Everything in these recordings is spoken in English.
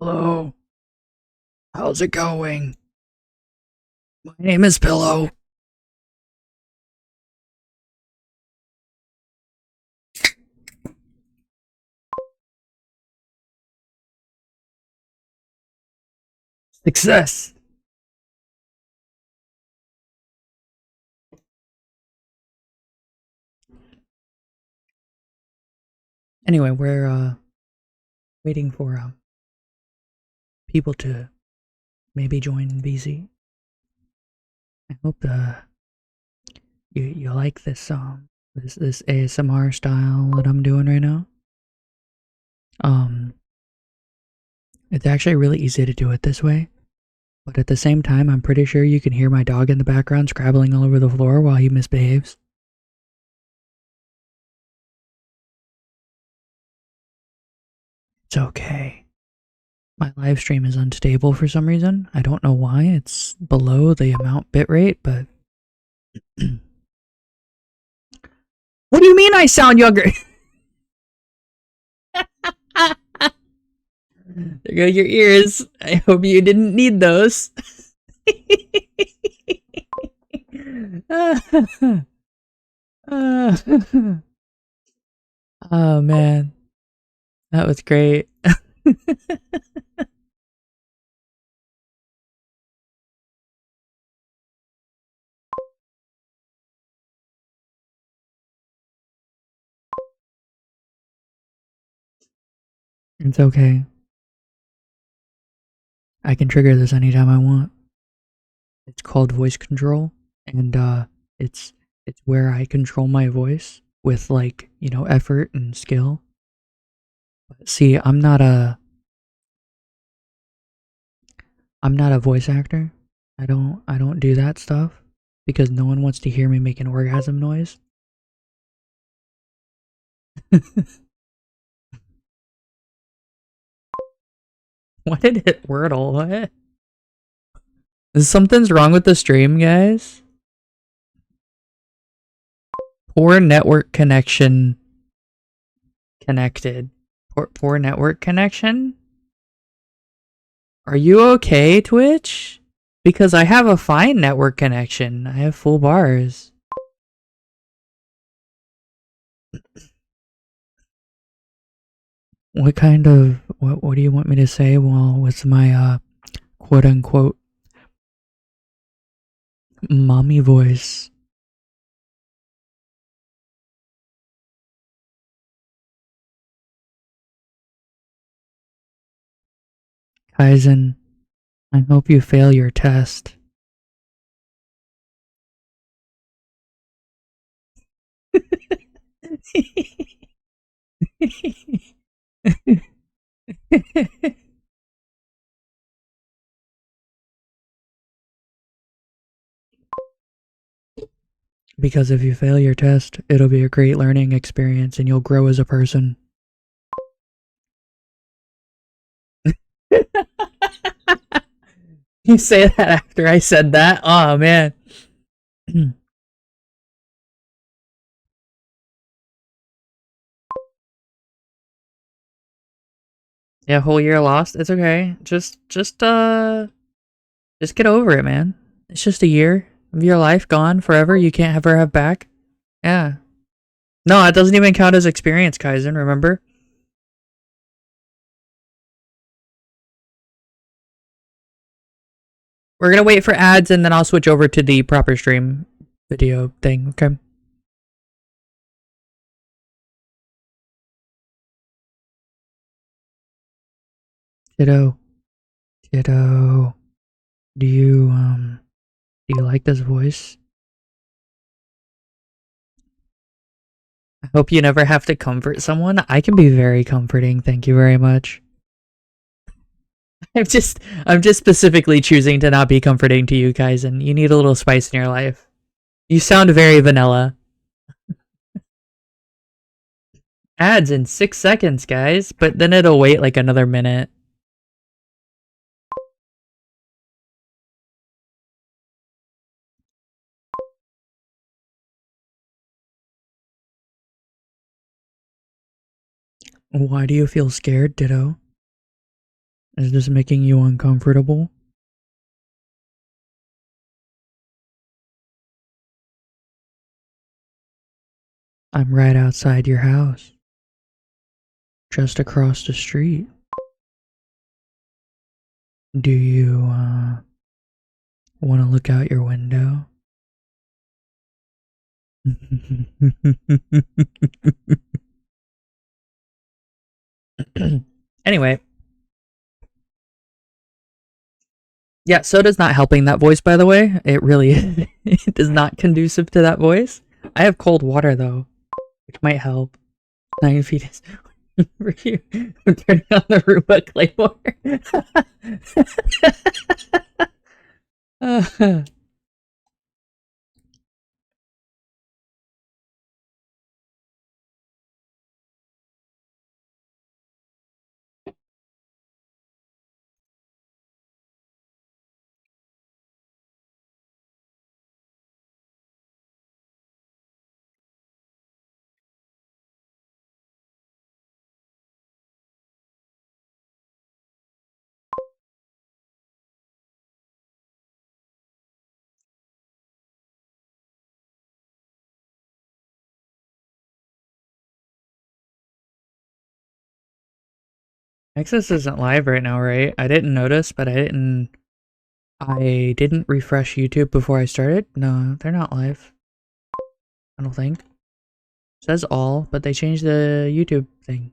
Hello, how's it going? My name is Pillow. Success. Anyway, we're waiting for people to maybe join VZ. I hope you like this ASMR style that I'm doing right now. Um, it's actually really easy to do it this way, but at the same time, I'm pretty sure you can hear my dog in the background scrabbling all over the floor while he misbehaves. It's okay. My live stream is unstable for some reason. I don't know why. It's below the amount bitrate, but what do you mean I sound younger? There go your ears. I hope you didn't need those. Oh man, that was great. It's okay. I can trigger this anytime I want. It's called voice control, and it's it's where I control my voice with, like, you know, effort and skill. But see, I'm not a voice actor. I don't do that stuff because no one wants to hear me make an orgasm noise. Why did it wordle? What? Something's wrong with the stream, guys. Poor network connection connected. Poor network connection? Are you okay, Twitch? Because I have a fine network connection. I have full bars. What kind of what do you want me to say? Well, with my quote unquote mommy voice. Kaizen, I hope you fail your test. Because if you fail your test, it'll be a great learning experience and you'll grow as a person. You say that after I said that? Oh man. Yeah, whole year lost. It's okay. Just get over it, man. It's just a year of your life gone forever. You can't ever have back. Yeah. No, it doesn't even count as experience, Kaizen, remember? We're gonna wait for ads and then I'll switch over to the proper stream video thing, okay? Ditto. Ditto. Do you like this voice? I hope you never have to comfort someone. I can be very comforting, thank you very much. I'm just specifically choosing to not be comforting to you guys, and you need a little spice in your life. You sound very vanilla. Ads in 6 seconds, guys, but then it'll wait like another minute. Why do you feel scared, Ditto? Is this making you uncomfortable? I'm right outside your house. Just across the street. Do you, want to look out your window? Anyway. Yeah, soda's not helping that voice, by the way. It really it is not conducive to that voice. I have cold water, though, which might help. 9 feet is for you. I'm turning on the Roomba Claymore. Access isn't live right now, right? I didn't notice, but I didn't refresh YouTube before I started. No, they're not live. I don't think. It says all, but they changed the YouTube thing.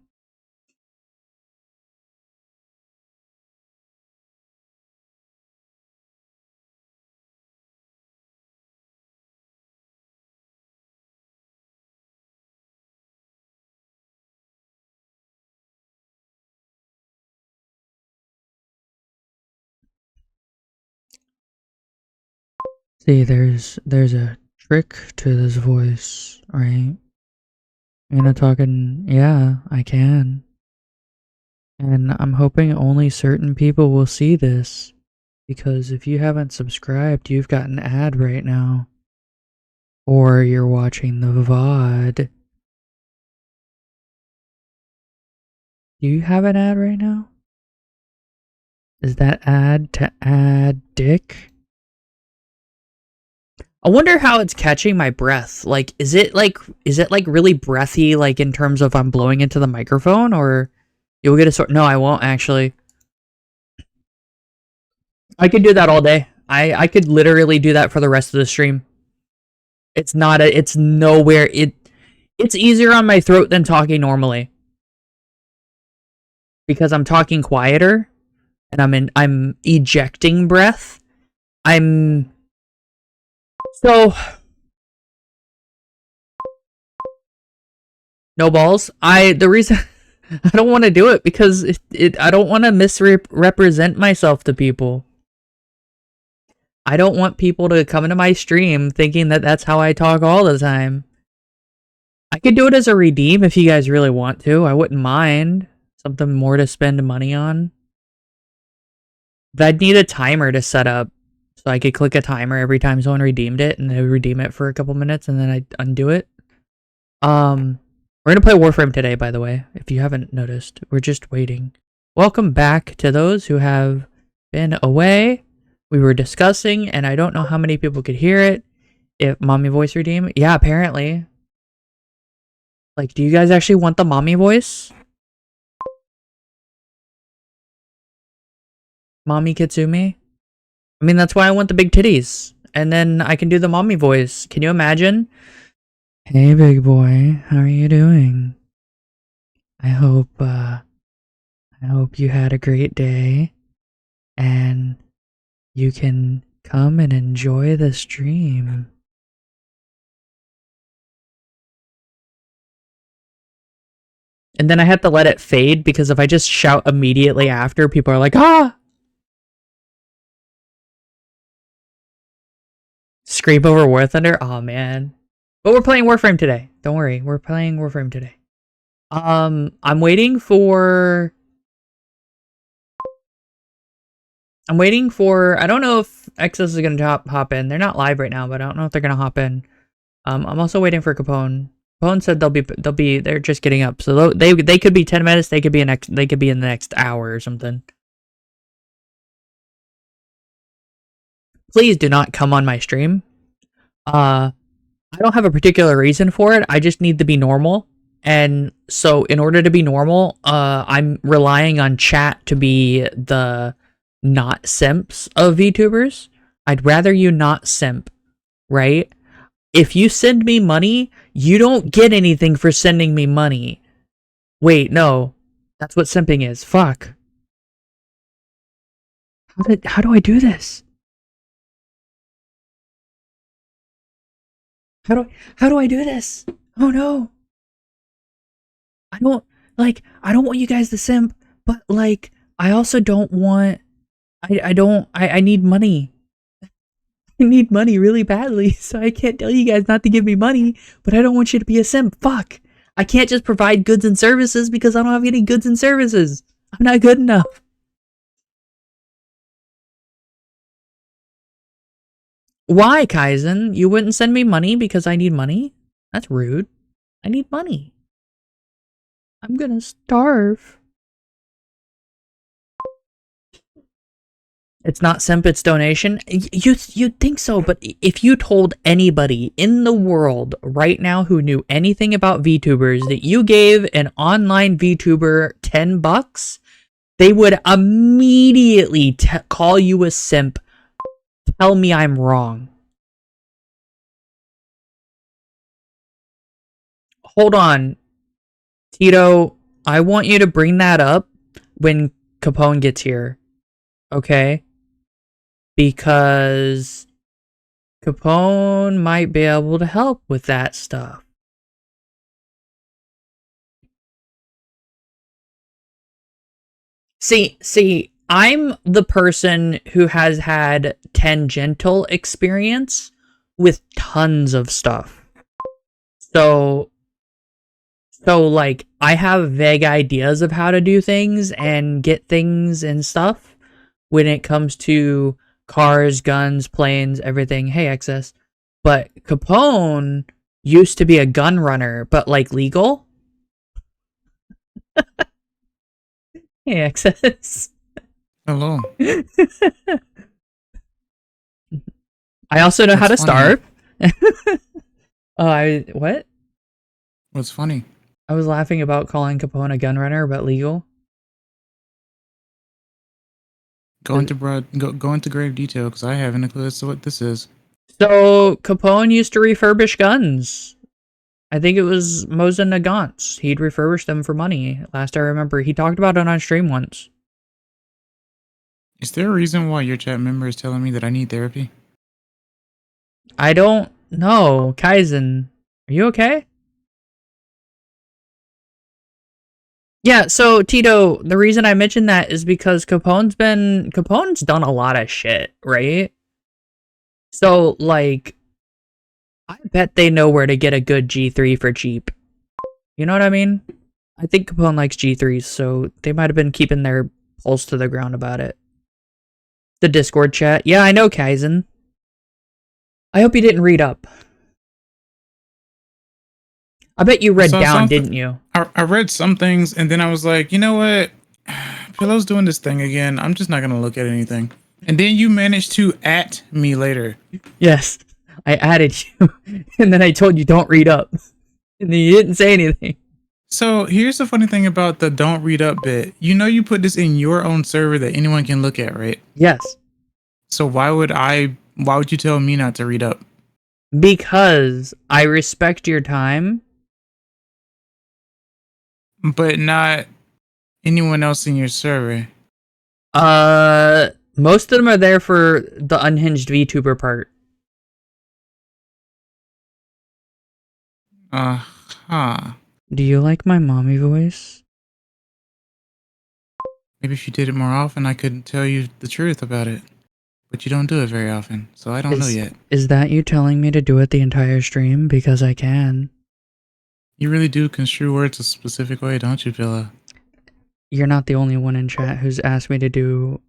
See, there's a trick to this voice, right? I'm not talking, yeah, I can. And I'm hoping only certain people will see this. Because if you haven't subscribed, you've got an ad right now. Or you're watching the VOD. Do you have an ad right now? Is that ad to add dick? I wonder how it's catching my breath. Like, is it really breathy, like in terms of I'm blowing into the microphone, or you'll get a sort? No, I won't actually. I could do that all day. I could literally do that for the rest of the stream. It's not a. It's nowhere. It's easier on my throat than talking normally because I'm talking quieter, and I'm ejecting breath. So, no balls. The reason I don't want to do it because I don't want to misrepresent myself to people. I don't want people to come into my stream thinking that that's how I talk all the time. I could do it as a redeem if you guys really want to. I wouldn't mind. Something more to spend money on. But I'd need a timer to set up. So I could click a timer every time someone redeemed it, and they would redeem it for a couple minutes, and then I'd undo it. We're gonna play Warframe today, by the way, if you haven't noticed. We're just waiting. Welcome back to those who have been away. We were discussing, and I don't know how many people could hear it. If mommy voice redeem? Yeah, apparently. Like, do you guys actually want the mommy voice? Mommy Kitsune? I mean, that's why I want the big titties. And then I can do the mommy voice. Can you imagine? Hey, big boy. How are you doing? I hope you had a great day. And you can come and enjoy the stream. And then I have to let it fade because if I just shout immediately after, people are like, ah! Scream over War Thunder? Oh man. But we're playing Warframe today. Don't worry, we're playing Warframe today. I'm waiting for I don't know if XS is gonna hop in. They're not live right now, but I don't know if they're gonna hop in. I'm also waiting for Capone. Capone said they're just getting up. So they could be 10 minutes, they could be in the next hour or something. please do not come on my stream. I don't have a particular reason for it. I just need to be normal. And so in order to be normal, I'm relying on chat to be the not simps of VTubers. I'd rather you not simp, right? If you send me money, you don't get anything for sending me money. Wait, no. That's what simping is. Fuck. How do I do this? How do I do this? Oh no. I don't want you guys to simp, but like I also don't want I need money. I need money really badly, so I can't tell you guys not to give me money, but I don't want you to be a simp. Fuck. I can't just provide goods and services because I don't have any goods and services. I'm not good enough. Why, Kaizen? You wouldn't send me money because I need money? That's rude. I need money. I'm gonna starve. It's not simp, it's donation. You'd think so, but if you told anybody in the world right now who knew anything about VTubers that you gave an online VTuber $10, they would immediately call you a simp. Tell me I'm wrong. Hold on. Tito, I want you to bring that up when Capone gets here. Okay? Because Capone might be able to help with that stuff. See, I'm the person who has had tangential experience with tons of stuff. So like, I have vague ideas of how to do things and get things and stuff when it comes to cars, guns, planes, everything. Hey, excess. But Capone used to be a gun runner, but like legal. Hey, excess. Hello. I also know how to starve. What? What's funny? I was laughing about calling Capone a gun runner, but legal. Go into grave detail because I haven't a clue as to what this is. So Capone used to refurbish guns. I think it was Mosin Nagant's. He'd refurbish them for money. Last I remember, he talked about it on stream once. Is there a reason why your chat member is telling me that I need therapy? I don't know. Kaizen, are you okay? Yeah, so Tito, the reason I mentioned that is because Capone's done a lot of shit, right? So, like, I bet they know where to get a good G3 for cheap. You know what I mean? I think Capone likes G3s, so they might have been keeping their pulse to the ground about it. The Discord chat. Yeah, I know, Kaizen. I hope you didn't read up. I bet you read down, didn't you? I read some things, and then I was like, you know what? Pillow's doing this thing again. I'm just not going to look at anything. And then you managed to at me later. Yes, I added you. And then I told you don't read up. And then you didn't say anything. So here's the funny thing about the don't read up bit. You know you put this in your own server that anyone can look at, right? Yes. So why would you tell me not to read up? Because I respect your time. But not anyone else in your server. Most of them are there for the unhinged VTuber part. Uh-huh. Do you like my mommy voice? Maybe if you did it more often, I could tell you the truth about it. But you don't do it very often, so I don't know yet. Is that you telling me to do it the entire stream? Because I can. You really do construe words a specific way, don't you, Villa? You're not the only one in chat who's asked me to do...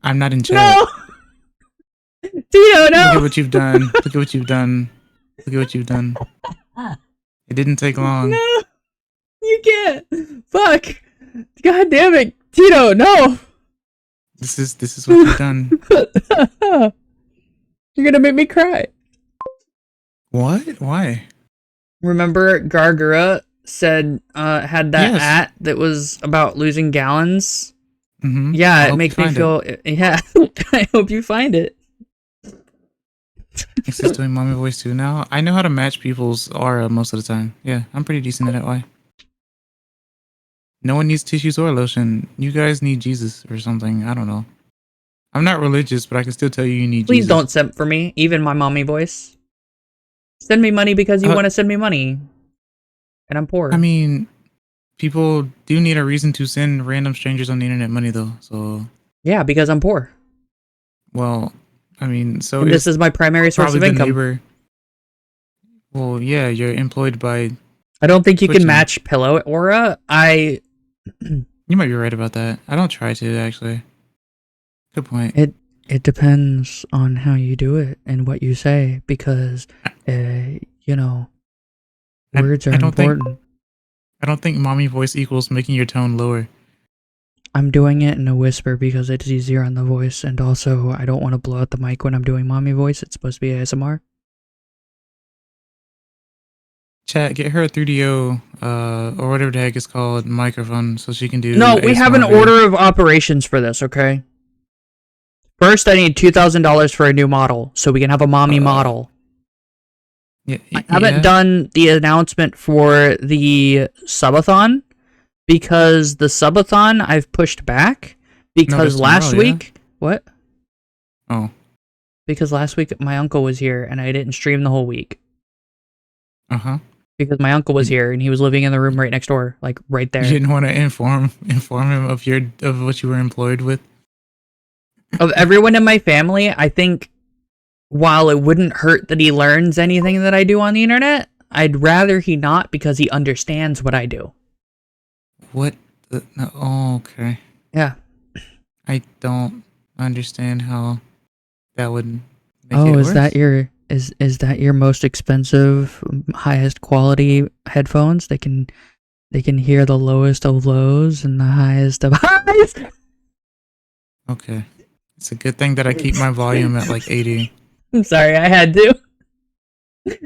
I'm not in chat. No! Tito, no! Look at what you've done. Look at what you've done. Look at what you've done. It didn't take long. No! You can't! Fuck! God damn it! Tito, no! This is what you've done. You're gonna make me cry. What? Why? Remember Gargura said had that Yes. at that was about losing gallons? Mm-hmm. I Yeah, it hope you makes me find it. feel yeah. I hope you find it. Is this doing mommy voice too now? I know how to match people's aura most of the time. Yeah, I'm pretty decent at it. Why? No one needs tissues or lotion. You guys need Jesus or something. I don't know. I'm not religious, but I can still tell you need Please Jesus. don't simp for me, even my mommy voice. Send me money because you want to send me money. And I'm poor. I mean, people do need a reason to send random strangers on the internet money, though. So, yeah, because I'm poor. well, I mean, so And this is my primary source probably of the income. neighbor. Well, yeah, you're employed by. I don't think you Twitch can now. match pillow aura. You might be right about that. I don't try to actually. Good point. It depends on how you do it and what you say because, you know, words are important. I don't think mommy voice equals making your tone lower. I'm doing it in a whisper because it's easier on the voice, and also I don't want to blow out the mic when I'm doing mommy voice. It's supposed to be ASMR. Chat, get her a 3DO, or whatever the heck it's called, microphone, so she can do. No, we have an ASMR video. order of operations for this, okay? First, I need $2,000 for a new model, so we can have a mommy model. Yeah, I haven't done the announcement for the subathon, because the subathon I've pushed back, because last week... What? Oh. Because last week my uncle was here, and I didn't stream the whole week. Uh-huh. Because my uncle was here, and he was living in the room right next door, like, right there. You didn't want to inform him of what you were employed with? Of everyone in my family, I think while it wouldn't hurt that he learns anything that I do on the internet, I'd rather he not because he understands what I do. What? Oh, okay. Yeah. I don't understand how that would make oh, it is worse. that your is that your most expensive, highest quality headphones? They can hear the lowest of lows and the highest of highs. Okay. It's a good thing that I keep my volume at like 80. I'm sorry, I had to.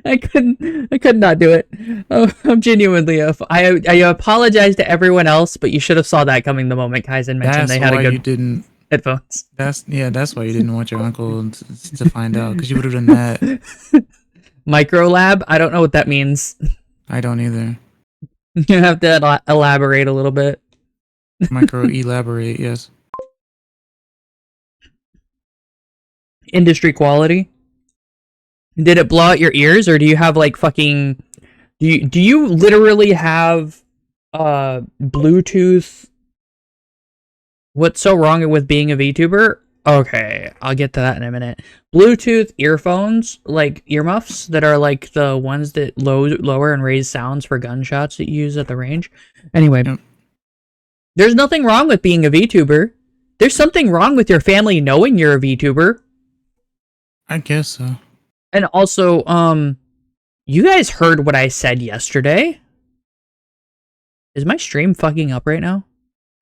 I could not do it. Oh, I'm genuinely I apologize to everyone else, but you should have saw that coming the moment Kaizen mentioned they had a good you didn't headphones. That's why you didn't want your uncle to find out, because you would have done that. Micro lab? I don't know what that means. I don't either. You have to elaborate a little bit. Micro elaborate, yes. Industry quality. Did it blow out your ears, or do you have like fucking? Do you literally have Bluetooth? What's so wrong with being a VTuber? Okay, I'll get to that in a minute. Bluetooth earphones, like earmuffs, that are like the ones that lower and raise sounds for gunshots that you use at the range. Anyway, Yep. There's nothing wrong with being a VTuber. There's something wrong with your family knowing you're a VTuber. I guess so. And also, you guys heard what I said yesterday? Is my stream fucking up right now?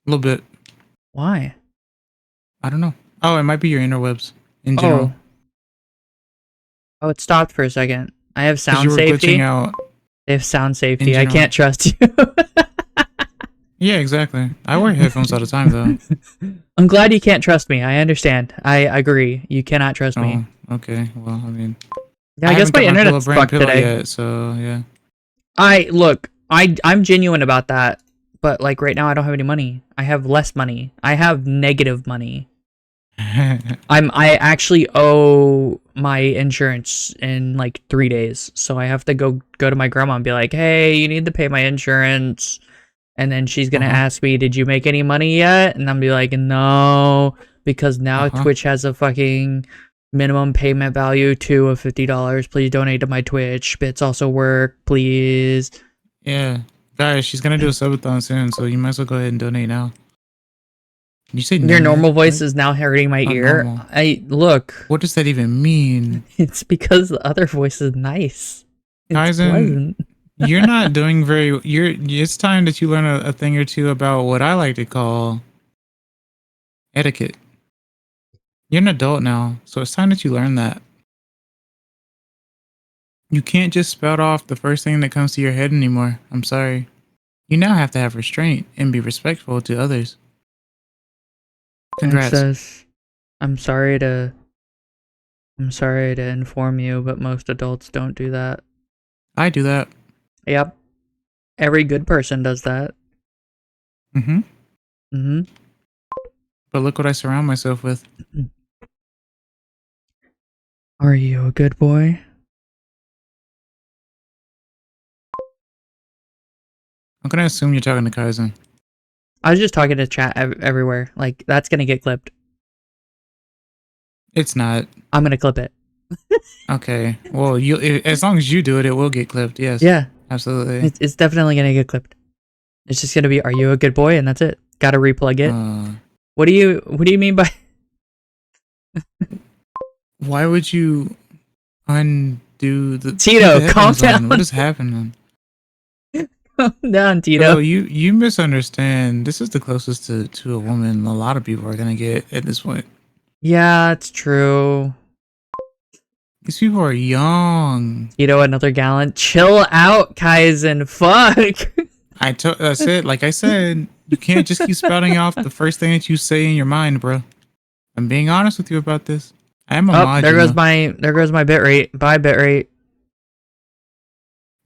A little bit. Why? I don't know. Oh, it might be your interwebs in general. Oh, it stopped for a second. I have sound You were safety. glitching out. They have sound safety. I can't trust you. Yeah, exactly. I wear headphones all the time, though. I'm glad you can't trust me. I understand. I agree. You cannot trust me. Oh, okay. Well, I mean, Yeah, I guess my internet's fucked today. Yet, so yeah. I'm genuine about that, but like right now I don't have any money. I have less money. I have negative money. I actually owe my insurance in like 3 days, so I have to go to my grandma and be like, hey, you need to pay my insurance. And then she's gonna ask me, did you make any money yet? And I'm be like, no, because now Twitch has a fucking minimum payment value too of $50. Please donate to my Twitch. Bits also work, please. Yeah, guys, she's gonna do a subathon soon, so you might as well go ahead and donate now. You say your normal voice is now hurting my ear. Normal. Look. What does that even mean? It's because the other voice is nice. It's pleasant. You're not doing very. It's time that you learn a thing or two about what I like to call etiquette. You're an adult now, so it's time that you learn that. You can't just spout off the first thing that comes to your head anymore. I'm sorry. You now have to have restraint and be respectful to others. And it Congrats. says, I'm sorry to inform you, but most adults don't do that. I do that. Yep. Every good person does that. Mm-hmm. Mm-hmm. But look what I surround myself with. Are you a good boy? I'm gonna assume you're talking to Kaizen. I was just talking to chat everywhere. Like, that's gonna get clipped. It's not. I'm gonna clip it. Okay. Well, as long as you do it, it will get clipped. Yes. Yeah. Absolutely. It's definitely gonna get clipped. It's just gonna be, are you a good boy? And that's it. Gotta replug it. What do you mean by why would you undo the Tito, calm down. What is happening? Calm down, Tito. No, you misunderstand. This is the closest to a woman a lot of people are gonna get at this point. Yeah, it's true. These people are young. Tito, another gallon. Chill out, Kaizen. Fuck. That's it. Like I said, you can't just keep spouting off the first thing that you say in your mind, bro. I'm being honest with you about this. I am a mod. There goes my bitrate. Bye, bitrate.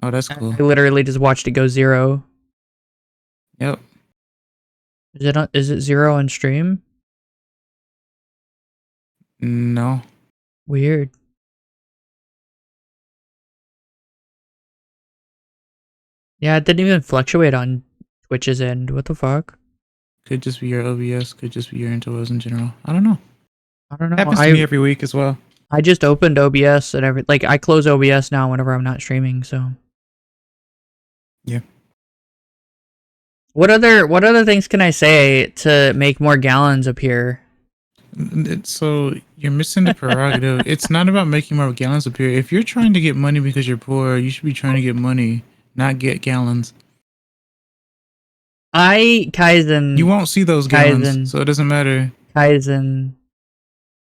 Oh, that's cool. I literally just watched it go 0. Yep. Is it 0 on stream? No. Weird. Yeah, it didn't even fluctuate on Twitch's end. What the fuck? Could just be your OBS. Could just be your interwebs in general. I don't know. I don't know. Happens to me every week as well. I just opened OBS and I close OBS now whenever I'm not streaming, so. Yeah. What other things can I say to make more gallons appear? So you're missing the prerogative. It's not about making more gallons appear. If you're trying to get money because you're poor, you should be trying to get money, not get gallons. Kaizen. You won't see those gallons, so it doesn't matter. Kaizen.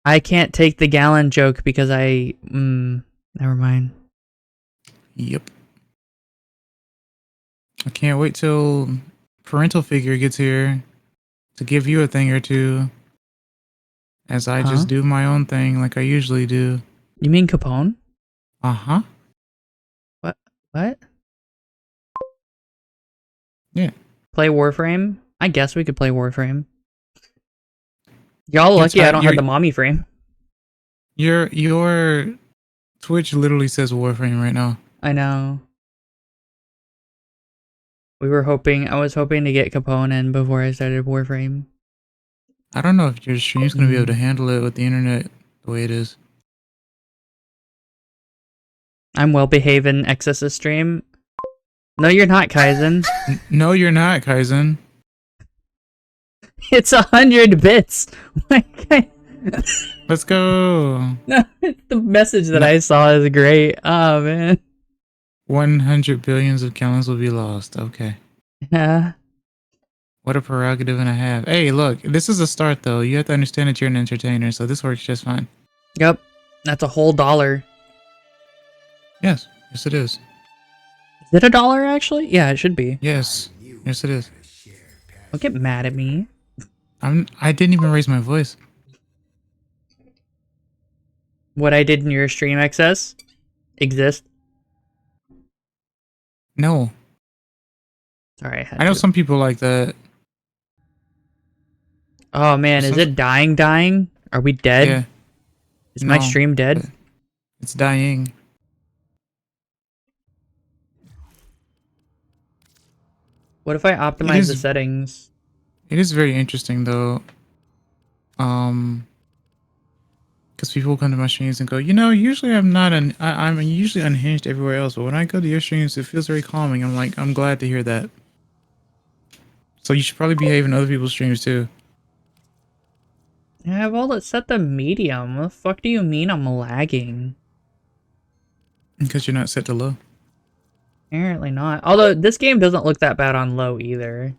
I can't take the gallon joke because never mind. Yep. I can't wait till parental figure gets here to give you a thing or two. As I just do my own thing like I usually do. You mean Capone? Uh-huh. What? Yeah. Play Warframe? I guess we could play Warframe. Y'all lucky I don't have the mommy frame. Your Twitch literally says Warframe right now. I know. I was hoping to get Capone in before I started Warframe. I don't know if your stream's gonna be able to handle it with the internet the way it is. I'm well behaved in Excess's stream. No, you're not, Kaizen. No, you're not, Kaizen. It's 100 bits. Let's go. No, the message that I saw is great. Oh man. 100 billions of gallons will be lost. Okay. Yeah. What a prerogative and a half. Hey, look, this is a start though. You have to understand that you're an entertainer, so this works just fine. Yep. That's a whole $1. Yes. Yes, it is. Is it $1 actually? Yeah, it should be. Yes. Yes, it is. Don't get mad at me. I didn't even raise my voice. What I did in your stream access exist? No. Sorry, I know some people like that. Oh man, is it dying? Are we dead? Yeah. Is my stream dead? It's dying. What if I optimize the settings? It is very interesting though. Because people come to my streams and go, usually I'm usually unhinged everywhere else, but when I go to your streams, it feels very calming. I'm like, I'm glad to hear that. So you should probably behave in other people's streams too. Yeah, I've all set the medium. What the fuck do you mean I'm lagging? Because you're not set to low. Apparently not. Although this game doesn't look that bad on low either.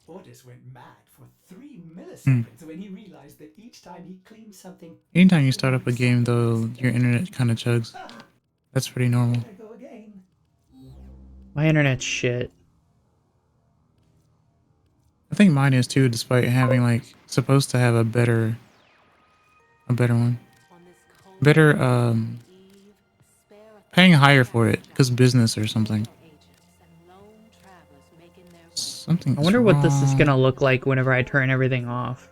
Orders went mad for 3 milliseconds when he realized that each time he cleaned something. Anytime you start up a game, though, your internet kind of chugs. That's pretty normal. There go again. My internet's shit. I think mine is too, despite having like supposed to have a better one. Better paying higher for it because business or something. Something. I wonder what this is gonna look like whenever I turn everything off.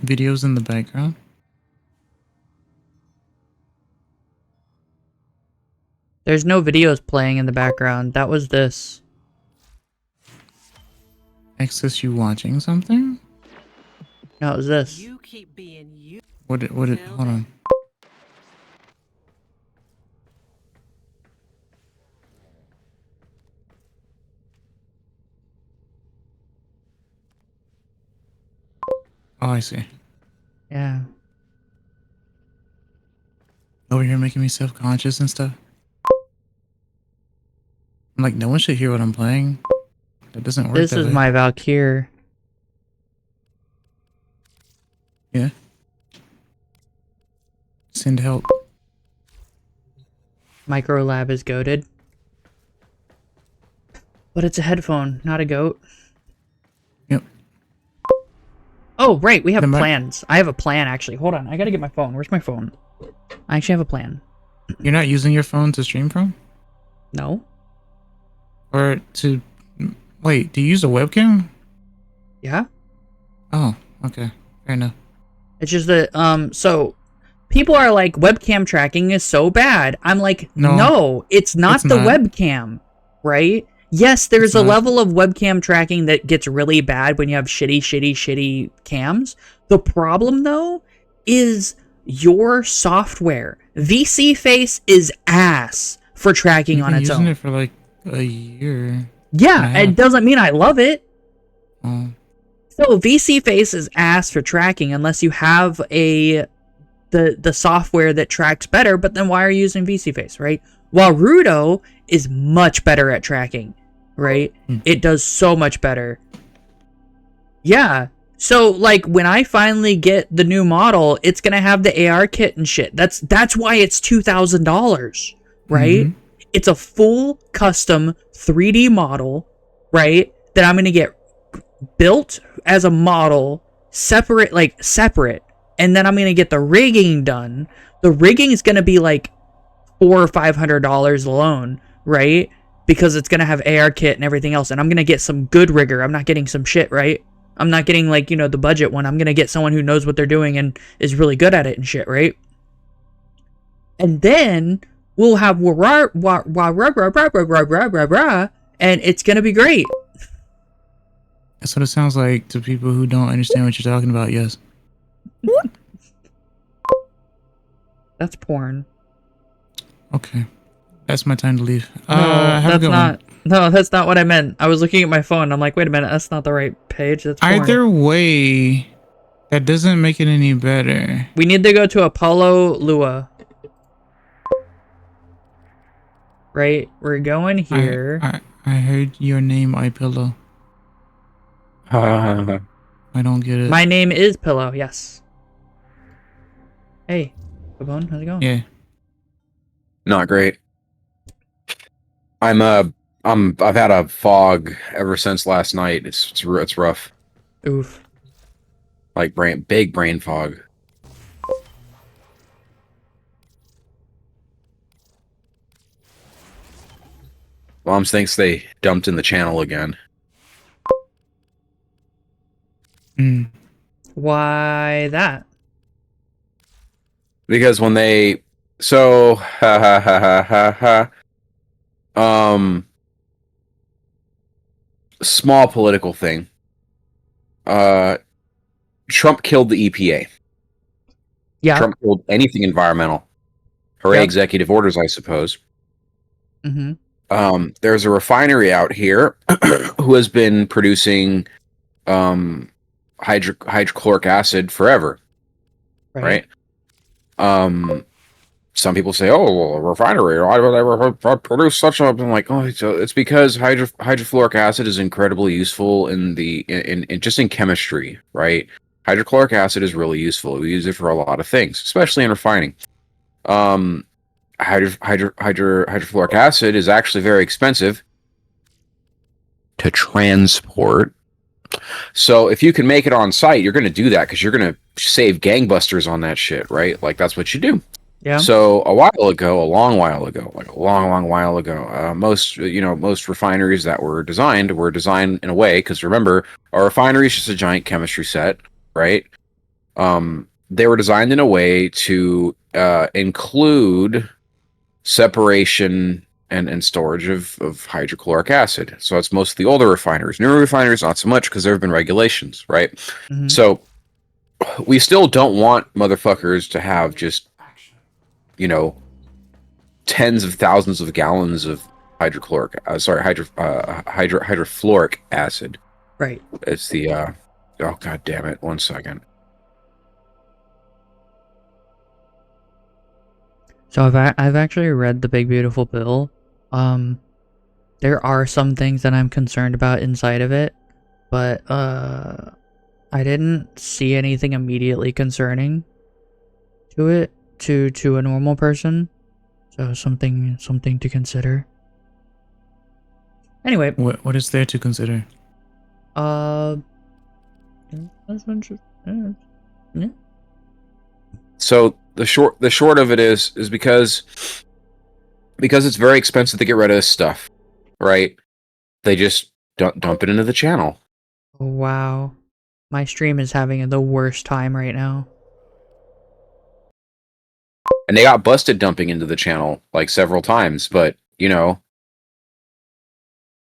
Videos in the background. There's no videos playing in the background. That was this. Access you watching something? No, it was this. You keep being you. What it, hold on. Oh, I see. Yeah. Over here making me self-conscious and stuff. I'm like, no one should hear what I'm playing. That doesn't work. This is my Valkyr. Yeah. Send help. Micro Lab is goated. But it's a headphone, not a goat. Yep. Oh, right, we have plans. I have a plan, actually. Hold on, I gotta get my phone. Where's my phone? I actually have a plan. You're not using your phone to stream from? No. Or to... Wait, do you use a webcam? Yeah. Oh, okay. Fair enough. It's just that, so... People are like, webcam tracking is so bad. I'm like, no, it's not the webcam, right? Yes, there's a level of webcam tracking that gets really bad when you have shitty cams. The problem, though, is your software. VC Face is ass for tracking on its own. Using it for like a year. Yeah, it doesn't mean I love it. Oh. So VC Face is ass for tracking unless you have the software that tracks better, but then why are you using VC Face, right? While Rudo is much better at tracking, right? It does so much better. Yeah. So like when I finally get the new model, it's gonna have the AR kit and shit. That's why it's $2,000, right? It's a full custom 3D model, right? That I'm gonna get built as a model, separate. And then I'm going to get the rigging done. The rigging is going to be like $400 or $500 alone, right? Because it's going to have AR kit and everything else. And I'm going to get some good rigger. I'm not getting some shit, right? I'm not getting like, you know, the budget one. I'm going to get someone who knows what they're doing and is really good at it and shit, right? And then we'll have and it's going to be great. That's what it sounds like to people who don't understand what you're talking about, yes. That's porn. Okay. That's my time to leave. No, have a good one. No, that's not what I meant. I was looking at my phone. I'm like, wait a minute, that's not the right page. That's porn. Either way, that doesn't make it any better. We need to go to Apollo Lua. Right? We're going here. I heard your name, iPillow. I don't get it. My name is Pillow, yes. Hey, Babone, how's it going? Yeah. Not great. I've had a fog ever since last night. It's rough. Oof. Like big brain fog. Moms thinks they dumped in the channel again. Why that? Because when they small political thing. Trump killed the EPA. Yeah. Trump killed anything environmental. Hooray, executive orders, I suppose. There's a refinery out here who has been producing hydrochloric acid forever. Right? some people say, "Oh, well, a refinery. Why would I produce such a?" I'm like, "Oh, it's because hydrofluoric acid is incredibly useful in just in chemistry, right? Hydrochloric acid is really useful. We use it for a lot of things, especially in refining. Hydrofluoric acid is actually very expensive to transport. So if you can make it on site, you're going to do that because you're going to save gangbusters on that shit, right? Like that's what you do." Yeah. So a long while ago, like a long while ago, most refineries that were designed in a way, because remember, our refinery is just a giant chemistry set, right? They were designed in a way to include separation and storage of hydrochloric acid. So it's most of the older refineries. Newer refineries, not so much, because there have been regulations, right? Mhm. So we still don't want motherfuckers to have just, tens of thousands of gallons of hydrofluoric acid. Right. It's the oh god damn it, 1 second. So I've actually read the Big Beautiful Bill. There are some things that I'm concerned about inside of it, but I didn't see anything immediately concerning to it to a normal person. So something to consider. Anyway, What is there to consider? that's interesting. Yeah. So the short of it is because it's very expensive to get rid of this stuff, right? They just dump it into the channel. Wow. My stream is having the worst time right now. And they got busted dumping into the channel like several times, but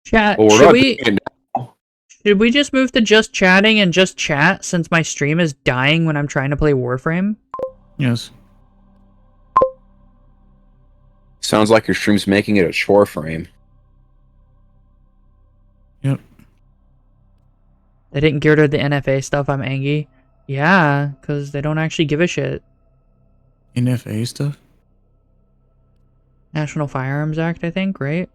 Chat, well, should we just move to just chatting and just chat since my stream is dying when I'm trying to play Warframe? Yes. Sounds like your stream's making it a chore frame. Yep. They didn't get rid of the NFA stuff, I'm angry. Yeah, because they don't actually give a shit. NFA stuff? National Firearms Act, I think, right?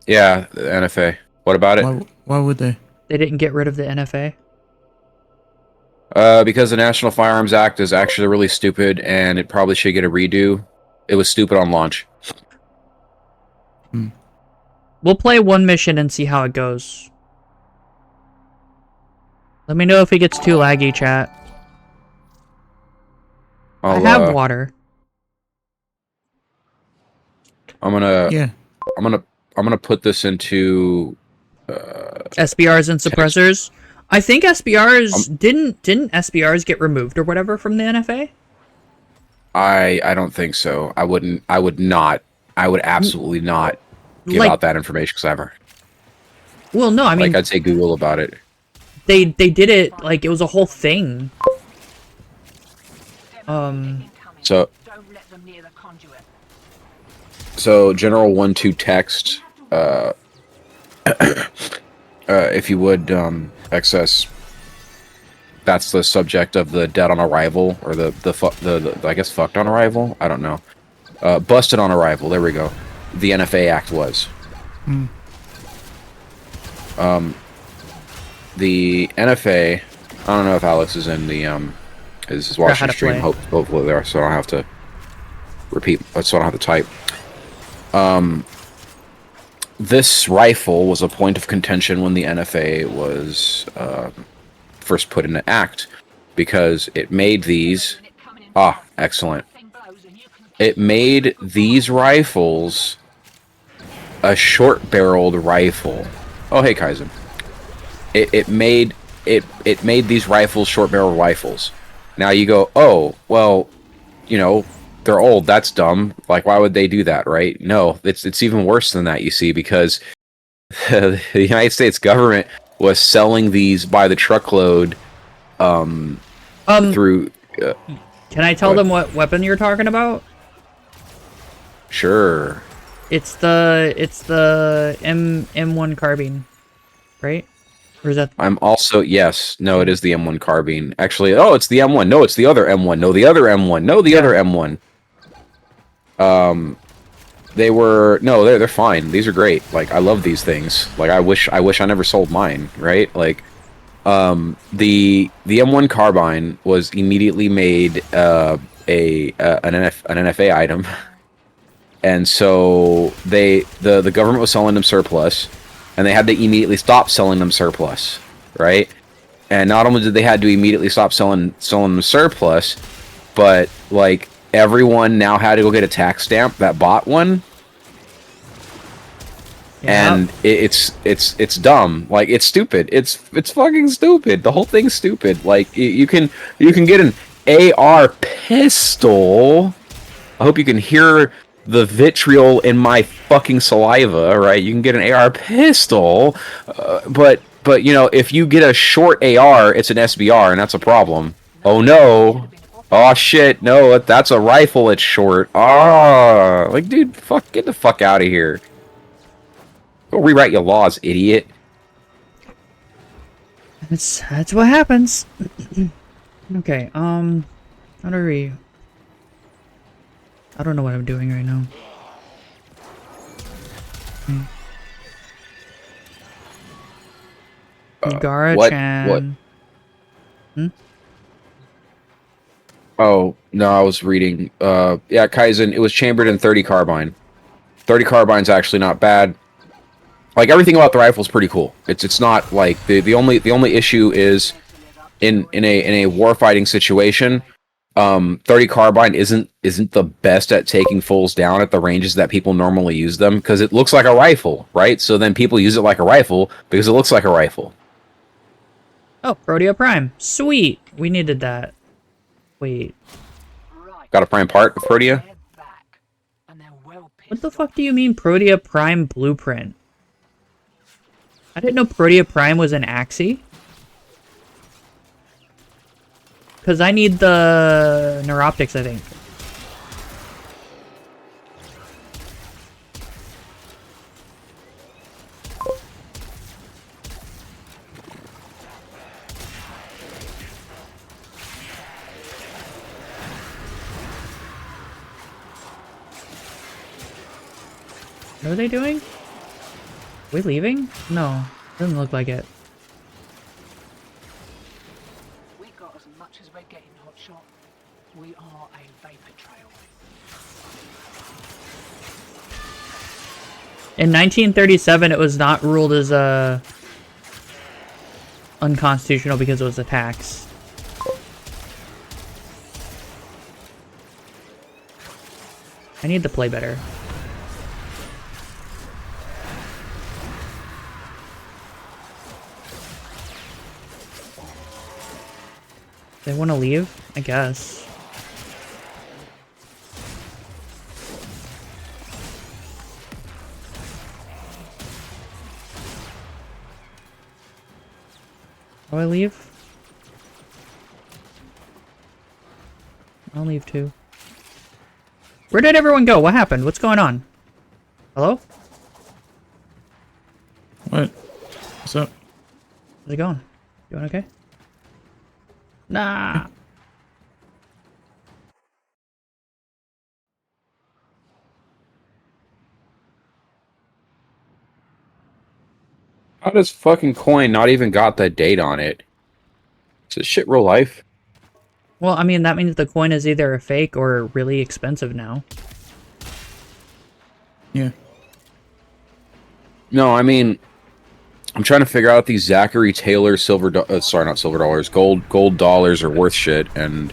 Yeah, the NFA. What about it? Why would they? They didn't get rid of the NFA. Because the National Firearms Act is actually really stupid, and it probably should get a redo. It was stupid on launch. We'll play one mission and see how it goes. Let me know if it gets too laggy, chat. I have water. I'm gonna put this into SBRs and suppressors. I think SBRs didn't SBRs get removed or whatever from the NFA? I don't think so. I would absolutely not give out that information because I've heard. Well, no, I mean, I'd say Google about it. They did it like it was a whole thing. So General 1-2 text, if you would, access. That's the subject of the dead on arrival, or the I guess fucked on arrival. I don't know. Busted on arrival. There we go. The NFA Act was. The NFA. I don't know if Alex is in the is watching the stream. Hopefully there, so I don't have to repeat. So I don't have to type. This rifle was a point of contention when the NFA was first put into act, because it made these. Excellent. It made these rifles a short-barreled rifle. Oh, hey, Kaizen. It made these rifles short-barreled rifles. Now you go, oh, well, they're old. That's dumb. Like, why would they do that, right? No, it's even worse than that, you see, because the United States government was selling these by the truckload through... Can I tell them what weapon you're talking about? Sure. It's the M1 carbine, right? Or is that... I'm also... Yes. No, it is the M1 carbine. Actually, it's the M1. No, it's the other M1. No, the other M1. No, the other M1. They were no, they're fine. These are great. Like I love these things. Like I wish I never sold mine. Right? Like the M1 carbine was immediately made an NFA item, and so the government was selling them surplus, and they had to immediately stop selling them surplus, right? And not only did they had to immediately stop selling them surplus, but like everyone now had to go get a tax stamp that bought one. Yeah. And it's dumb. Like it's stupid. It's fucking stupid. The whole thing's stupid. Like you can get an AR pistol. I hope you can hear the vitriol in my fucking saliva, right? You can get an AR pistol, but you know, if you get a short AR, it's an SBR, and that's a problem. Oh no. Oh shit, no, that's a rifle, it's short. Ah, like dude, fuck, get the fuck out of here. Go rewrite your laws, idiot. That's what happens. Okay, how do we... I don't know what I'm doing right now. Gara-chan. Oh, no, I was reading. Yeah, Kaizen, it was chambered in 30 carbine. 30 carbine's actually not bad. Like, everything about the rifle is pretty cool. It's not, like, the only issue is in a warfighting situation, 30 carbine isn't the best at taking fulls down at the ranges that people normally use them, because it looks like a rifle, right? So then people use it like a rifle because it looks like a rifle. Oh, Protea Prime. Sweet! We needed that. Wait. Got a prime part of Protea? What the fuck do you mean Protea Prime blueprint? I didn't know Protea Prime was an Axie. Because I need the neuroptics, I think. What are they doing? Are we leaving? No, doesn't look like it. We got as much as we're getting, hotshot. We are a vapor trail. In 1937, it was not ruled as unconstitutional because it was a tax. I need to play better. They want to leave? I guess. Do I leave? I'll leave too. Where did everyone go? What happened? What's going on? Hello? What? What's up? How's it going? Doing okay? Nah. How does fucking coin not even got the date on it? Is this shit real life? Well, I mean, that means the coin is either a fake or really expensive now. Yeah. No, I mean, I'm trying to figure out if these Zachary Taylor sorry, not silver dollars, gold dollars are worth shit, and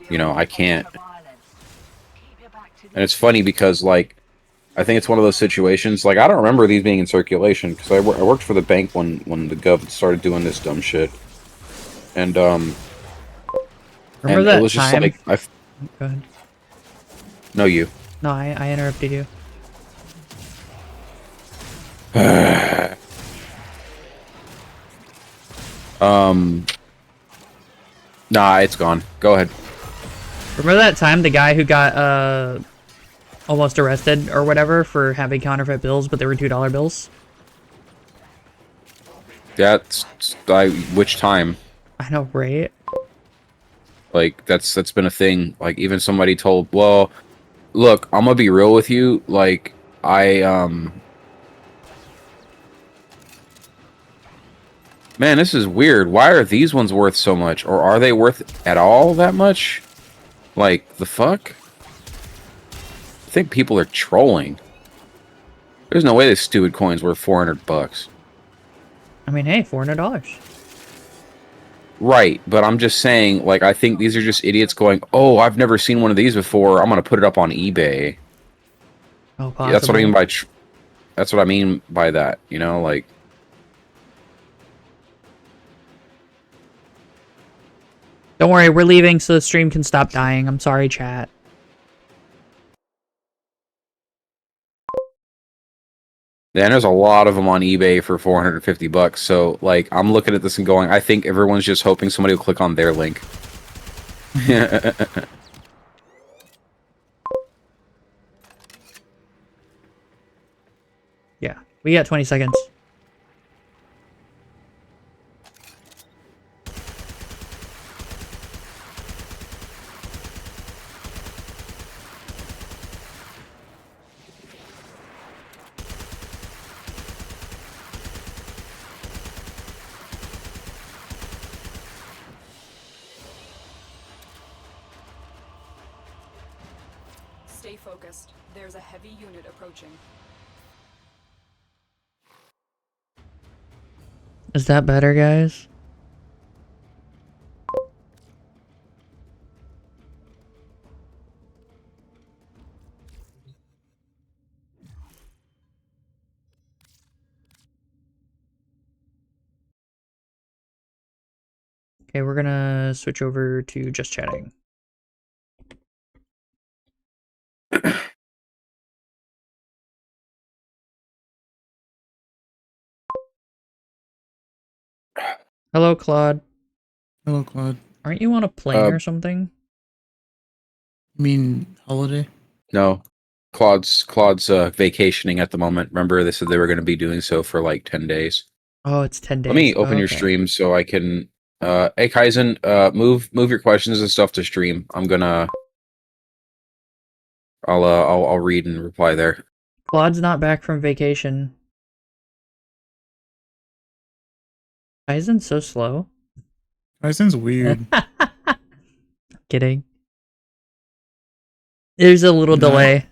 you know, I can't. And it's funny because, like, I think it's one of those situations. Like, I don't remember these being in circulation because I worked for the bank when the gov started doing this dumb shit, and Remember and that it was just time? like Go ahead. No, you. No, I interrupted you. Nah, it's gone. Go ahead. Remember that time the guy who got almost arrested or whatever for having counterfeit bills, but they were $2 bills? That's which time? I know, right? Like that's been a thing. Like even somebody told, well, Look, I'm gonna be real with you. Like, man, this is weird. Why are these ones worth so much? Or are they worth at all that much? Like, the fuck? I think people are trolling. There's no way this stupid coin's worth $400. I mean, hey, $400. Right, but I'm just saying, like, I think these are just idiots going, oh, I've never seen one of these before. I'm gonna put it up on eBay. Oh, possible. Yeah, that's what I mean by that's what I mean by that, you know, like. Don't worry, we're leaving so the stream can stop dying. I'm sorry, chat. Yeah, and there's a lot of them on eBay for $450. So, like, I'm looking at this and going, I think everyone's just hoping somebody will click on their link. Yeah, we got 20 seconds. Stay focused. There's a heavy unit approaching. Is that better, guys? Okay, we're gonna switch over to just chatting. Hello, Claude. Hello, Claude. Aren't you on a plane or something? You mean holiday? No. Claude's vacationing at the moment. Remember, they said they were going to be doing so for like 10 days. Oh, it's 10 days. Let me open Oh, your okay. stream so I can. Hey Kaizen, move your questions and stuff to stream. I'll read and reply there. Claude's not back from vacation. Kaizen's so slow. Kaizen's weird. Kidding. There's a little No. delay.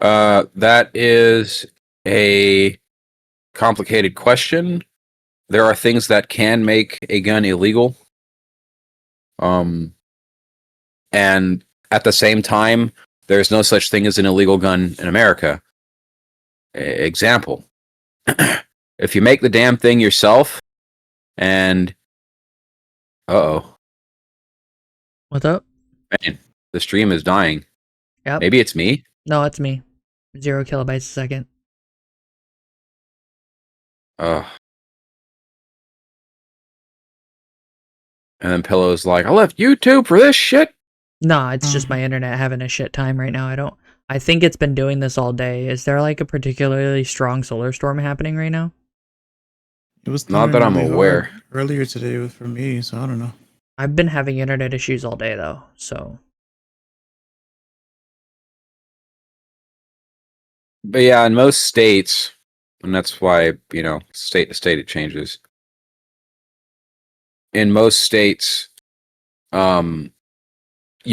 That is a complicated question. There are things that can make a gun illegal. And at the same time, there's no such thing as an illegal gun in America. Example. If you make the damn thing yourself and uh-oh. What's up? Man, the stream is dying. Yep. Maybe it's me. No, it's me. 0 kilobytes a second. And then Pillow's like, I left YouTube for this shit. Nah, it's just my internet having a shit time right now. I think it's been doing this all day. Is there like a particularly strong solar storm happening right now? It was Not that I'm aware. Earlier today for me, so I don't know. I've been having internet issues all day though, so. But yeah, in most states, and that's why, you know, state to state it changes. In most states, you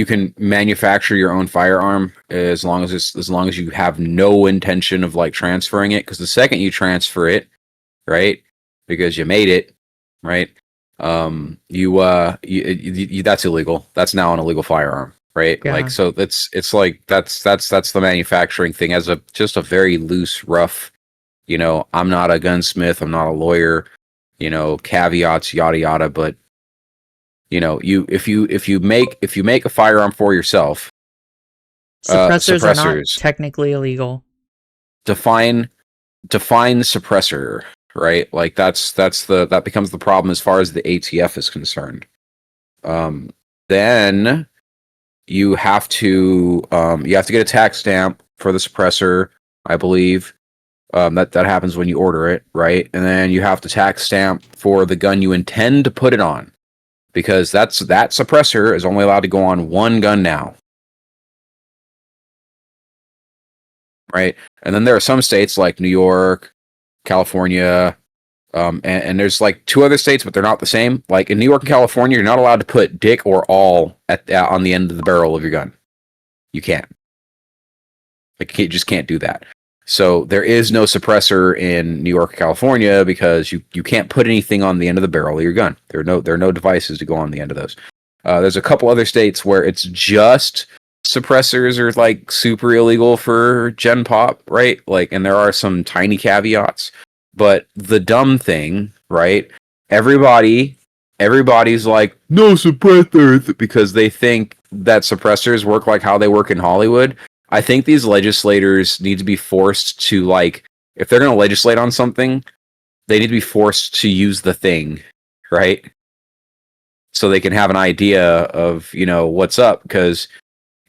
can manufacture your own firearm as long as you have no intention of like transferring it. Because the second you transfer it, right, because you made it, right, you that's illegal. That's now an illegal firearm, right? Yeah. Like, so it's like that's the manufacturing thing as just a very loose, rough. You know, I'm not a gunsmith. I'm not a lawyer. You know, caveats, yada yada, but. You know, if you make a firearm for yourself, Suppressors are not suppressors. technically illegal. Define suppressor, right? Like that becomes the problem as far as the ATF is concerned. Then you have to get a tax stamp for the suppressor, I believe. That happens when you order it, right? And then you have to tax stamp for the gun you intend to put it on. because that suppressor is only allowed to go on one gun now. Right? And then there are some states like New York, California, and there's like 2 other states, but they're not the same. Like in New York and California, you're not allowed to put dick or all on the end of the barrel of your gun. You can't. Like you just can't do that. So there is no suppressor in New York, California, because you can't put anything on the end of the barrel of your gun. There are no devices to go on the end of those. There's a couple other states where it's just suppressors are like super illegal for Gen Pop, right? Like, and there are some tiny caveats. But the dumb thing, right? Everybody's like, no suppressors, because they think that suppressors work like how they work in Hollywood. I think these legislators need to be forced to, like, if they're going to legislate on something, they need to be forced to use the thing, right? So they can have an idea of, you know, what's up. Because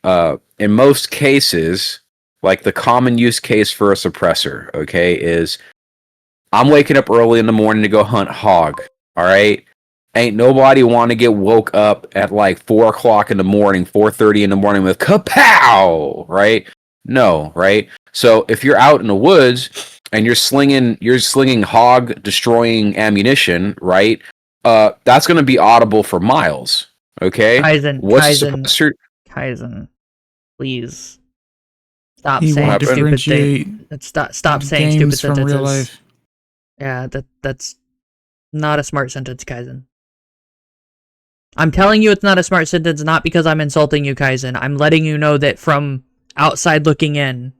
in most cases, like the common use case for a suppressor, okay, is I'm waking up early in the morning to go hunt hog, all right? Ain't nobody want to get woke up at like 4 o'clock in the morning, 4:30 in the morning with kapow, right? No, right? So if you're out in the woods and you're slinging hog destroying ammunition, right? That's going to be audible for miles, okay? Kaizen, please stop He saying won't stupid differentiate things. Stop saying stupid games from sentences. real life. Yeah, that's not a smart sentence, Kaizen. I'm telling you it's not a smart sentence, not because I'm insulting you, Kaizen. I'm letting you know that from outside looking in,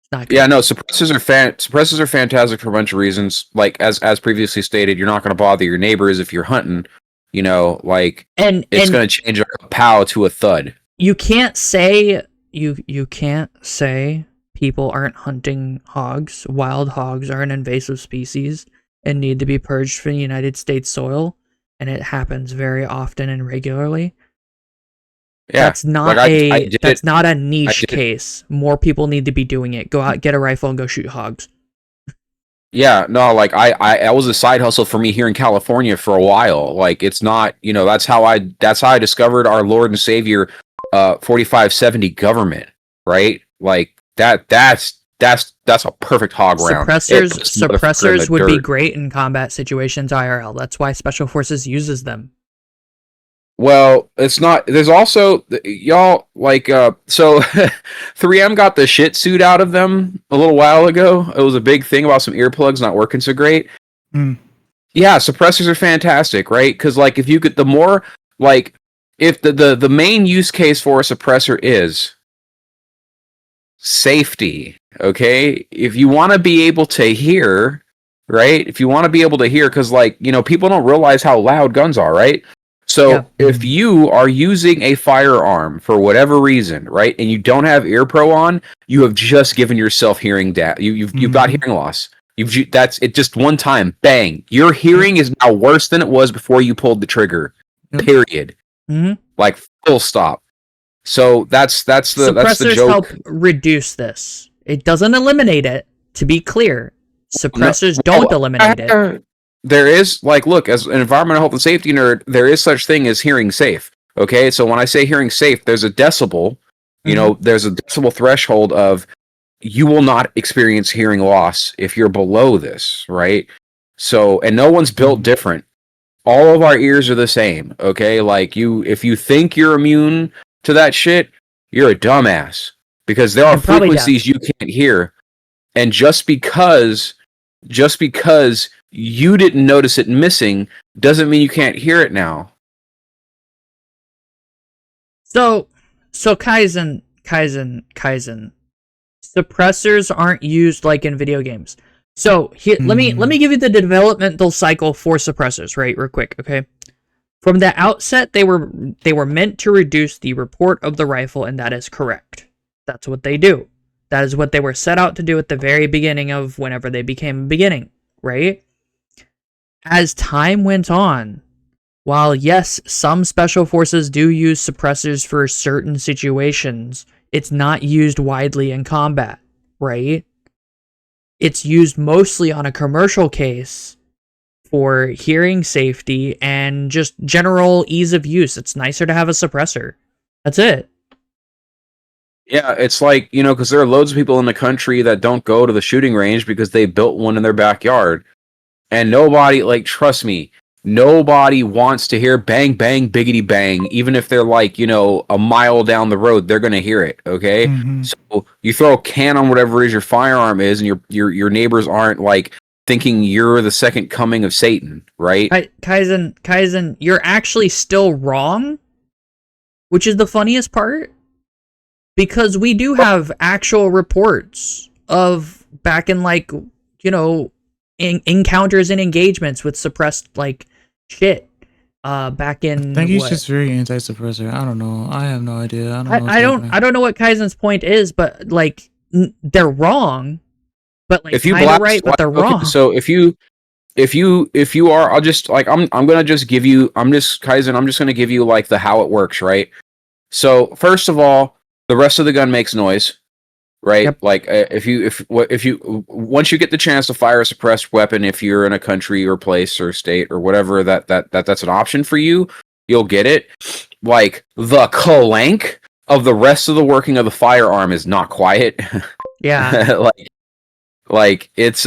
it's not good. Yeah, no, suppressors are fantastic for a bunch of reasons. Like as previously stated, you're not going to bother your neighbors if you're hunting. You know, like it's going to change a pow to a thud. You can't say you can't say people aren't hunting hogs. Wild hogs are an invasive species and need to be purged from the United States soil, and it happens very often and regularly. Yeah, that's not like not a niche case. More people need to be doing it. Go out, get a rifle, and go shoot hogs. Yeah, no, like I was a side hustle for me here in California for a while. Like it's not, you know, that's how I discovered our Lord and Savior 4570 government, right? Like that's a perfect hog round. Suppressors would be great in combat situations IRL. That's why Special Forces uses them. Well, it's not. There's also y'all like so 3M got the shit suit out of them a little while ago. It was a big thing about some earplugs not working so great. Yeah, suppressors are fantastic, right? Because like if you could, the more like if the main use case for a suppressor is safety, okay? If you want to be able to hear, right? If you want to be able to hear, because like you know people don't realize how loud guns are, right? So if you are using a firearm for whatever reason, right, and you don't have ear pro on, you have just given yourself hearing you've got hearing loss. That's it. Just one time, bang, your hearing is now worse than it was before you pulled the trigger. Period. Like full stop. So that's the joke. Help reduce this. It doesn't eliminate it. To be clear, suppressors don't eliminate it. There is, like, look, as an environmental health and safety nerd, there is such thing as hearing safe. Okay, so when I say hearing safe, there's a decibel. You know, there's a decibel threshold of you will not experience hearing loss if you're below this, right? So, and no one's built different. All of our ears are the same. Okay, like if you think you're immune to that shit, you're a dumbass because there are frequencies you can't hear, and just because you didn't notice it missing doesn't mean you can't hear it now. So Kaizen. Suppressors aren't used like in video games. So here, let me give you the developmental cycle for suppressors, right? Real quick, okay? From the outset, they were meant to reduce the report of the rifle, and that is correct. That's what they do. That is what they were set out to do at the very beginning of whenever they became a beginning, right? As time went on, while yes, some special forces do use suppressors for certain situations, it's not used widely in combat, right? It's used mostly on a commercial case for hearing safety and just general ease of use. It's nicer to have a suppressor. That's it. Yeah, it's like, because there are loads of people in the country that don't go to the shooting range because they built one in their backyard. And nobody, like, trust me, nobody wants to hear bang, bang, biggity bang. Even if they're like, a mile down the road, they're going to hear it. Okay. Mm-hmm. So you throw a can on whatever it is your firearm is, and your neighbors aren't like thinking you're the second coming of Satan, right? Kaizen, you're actually still wrong, which is the funniest part. Because we do have actual reports of back in encounters and engagements with suppressed shit. Back in I think he's just very anti-suppressor. I don't know. I have no idea. I don't know what Kaizen's point is, but they're wrong. But if you kind of right, but they're wrong. So if you are, I'll just I'm gonna just give you. Kaizen. I'm just gonna give you the how it works, right? So first of all, the rest of the gun makes noise, right? Yep. If you once you get the chance to fire a suppressed weapon, if you're in a country or place or state or whatever that's an option for you, you'll get it. The clank of the rest of the working of the firearm is not quiet. Yeah. It's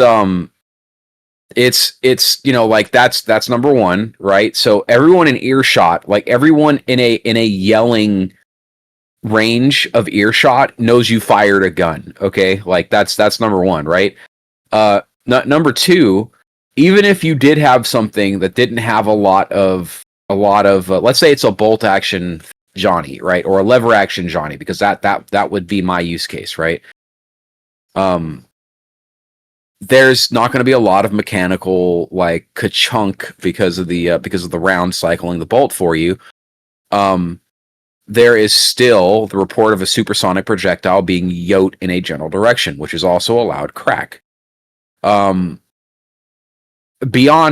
that's number one, right? So everyone in earshot, everyone in a yelling range of earshot knows you fired a gun. Okay, that's number one, right? Number two, even if you did have something that didn't have a lot of let's say it's a bolt action Johnny, right, or a lever action Johnny, because that would be my use case, right? There's not going to be a lot of mechanical ka-chunk because of the round cycling the bolt for you. There is still the report of a supersonic projectile being yoked in a general direction, which is also a loud crack. Beyond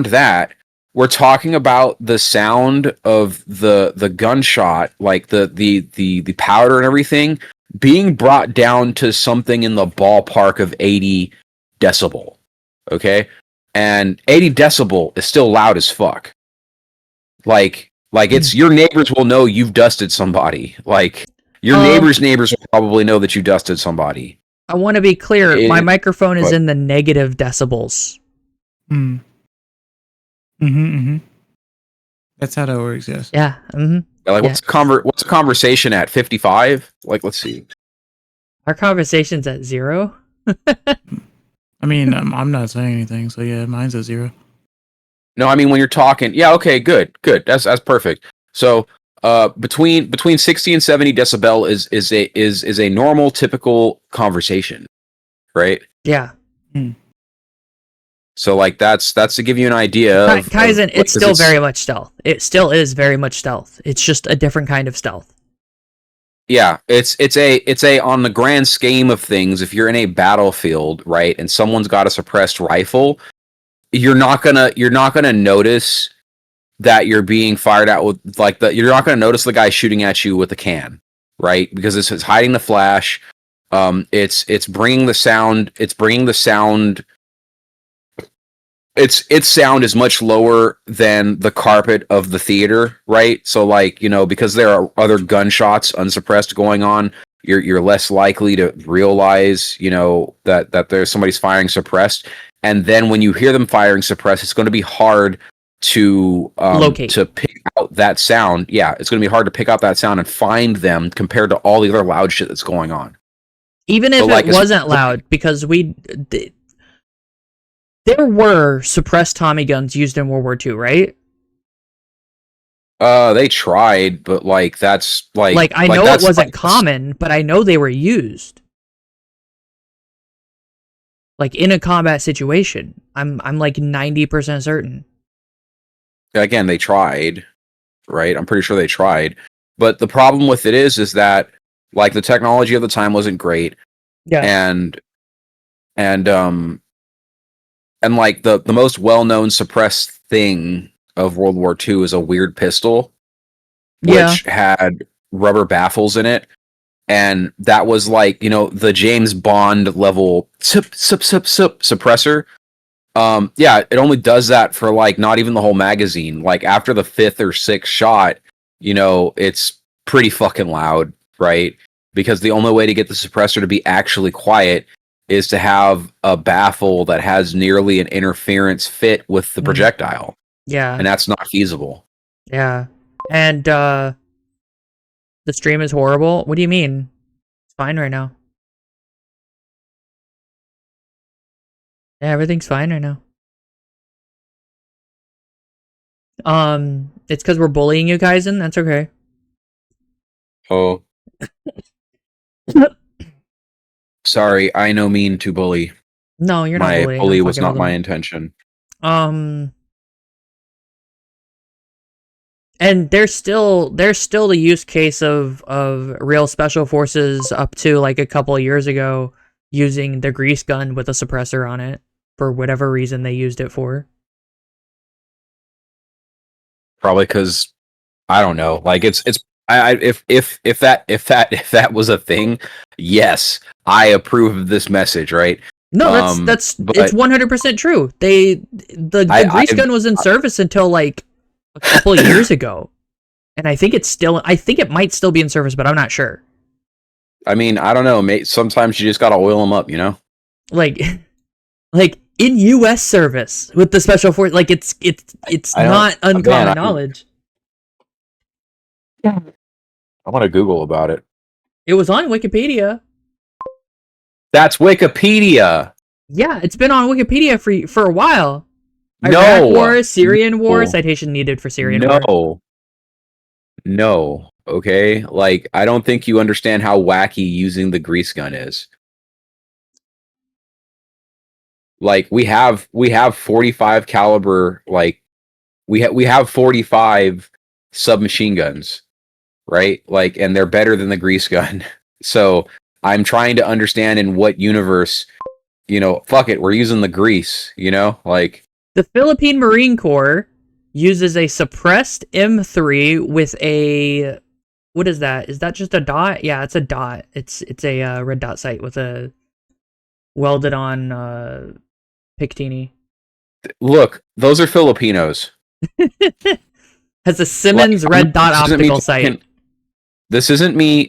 that, we're talking about the sound of the gunshot, the powder and everything, being brought down to something in the ballpark of 80 decibel. Okay? And 80 decibel is still loud as fuck. It's your neighbors will know you've dusted somebody. Your neighbors' neighbors will probably know that you dusted somebody. I want to be clear. My microphone is in the negative decibels. That's how that works. Yes. Yeah. What's the conversation at 55? Let's see. Our conversation's at 0. I mean, I'm not saying anything, so yeah, mine's at 0. No, I mean when you're talking. Yeah, okay, good. That's perfect. So, between 60 and 70 decibel is a normal, typical conversation, right? Yeah. So that's to give you an idea. Kaizen, it's still very much stealth. It still is very much stealth. It's just a different kind of stealth. Yeah, it's a on the grand scheme of things. If you're in a battlefield, right, and someone's got a suppressed rifle, you're not gonna notice that you're being fired at with you're not gonna notice the guy shooting at you with a can, right? Because it's hiding the flash. It's bringing the sound. Its sound is much lower than the carpet of the theater, right? So because there are other gunshots unsuppressed going on, you're less likely to realize that there's somebody's firing suppressed. And then when you hear them firing suppressed, it's going to be hard to locate, to pick out that sound. Yeah, it's going to be hard to pick out that sound and find them compared to all the other loud shit that's going on. Even if it wasn't loud, because there were suppressed Tommy guns used in World War II, right? They tried, but that's I know it wasn't common, but I know they were used. In a combat situation. I'm 90% certain. Again, they tried, right? I'm pretty sure they tried. But the problem with it is that the technology of the time wasn't great. Yeah. And the most well-known suppressed thing of World War II is a weird pistol, which had rubber baffles in it. And that was the James Bond level suppressor. Yeah, it only does that for like not even the whole magazine. Like after the 5th or 6th shot, you know, it's pretty fucking loud, right? Because the only way to get the suppressor to be actually quiet is to have a baffle that has nearly an interference fit with the projectile. Yeah. And that's not feasible. Yeah. And the stream is horrible. What do you mean? It's fine right now. Yeah, everything's fine right now. It's because we're bullying you guys, and that's okay. Oh. Sorry, I no mean to bully. No, you're not My bullying. bully I'm was fucking not with my them. intention. And there's still the use case of real special forces up to like a couple of years ago using the grease gun with a suppressor on it for whatever reason they used it for. Probably because I don't know. Like if that was a thing, yes, I approve of this message, right? No, it's But 100% true. The grease gun was in service until like a couple of years ago. And I think it might still be in service, but I'm not sure. I mean, I don't know, mate. Sometimes you just gotta oil them up, you know? Like in US service with the special force, like it's not uncommon knowledge. I want to Google about it. It was on Wikipedia. That's Wikipedia. Yeah, it's been on Wikipedia for a while. No. Iraq War, Syrian War, No. citation needed for Syrian War. No. Okay? Like, I don't think you understand how wacky using the grease gun is. Like, we have 45 caliber, like, we have 45 submachine guns, right? Like, and they're better than the grease gun. So I'm trying to understand in what universe, you know, fuck it, we're using the grease, you know? Like, the Philippine Marine Corps uses a suppressed M3 with a, what is that? Is that just a dot? Yeah, it's a dot. It's a red dot sight with a welded on Picatinny. look, those are Filipinos. Has a Simmons Like, red dot optical sight. This isn't me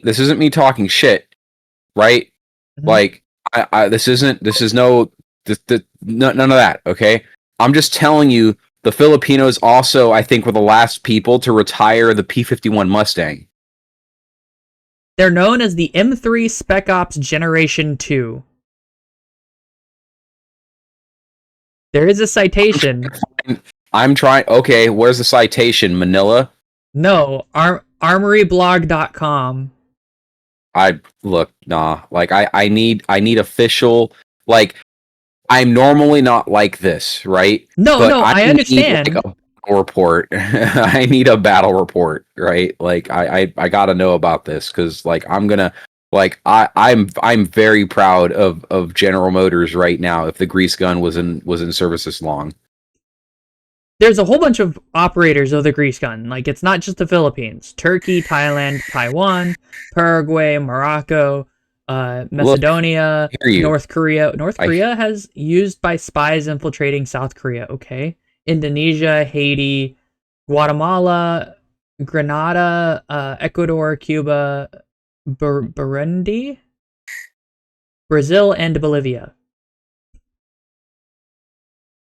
talking shit, right? Mhm. Like, none of that, okay? I'm just telling you, the Filipinos also, I think, were the last people to retire the P-51 Mustang. They're known as the M3 Spec Ops Generation 2. There is a citation. I'm trying. Okay, where's the citation? Manila? No, armoryblog.com. Like, I need official, like, I'm normally not like this, right? No, I understand. Need, like, a battle report. I need a battle report, right? Like, I gotta know about this because, like, I'm gonna, like, I'm very proud of General Motors right now. If the grease gun was in service this long, there's a whole bunch of operators of the grease gun. Like, it's not just the Philippines. Turkey, Thailand, Taiwan, Paraguay, Morocco, Macedonia, North Korea. North Korea has used by spies infiltrating South Korea, okay? Indonesia, Haiti, Guatemala, Grenada, Ecuador, Cuba, Burundi, Brazil, and Bolivia.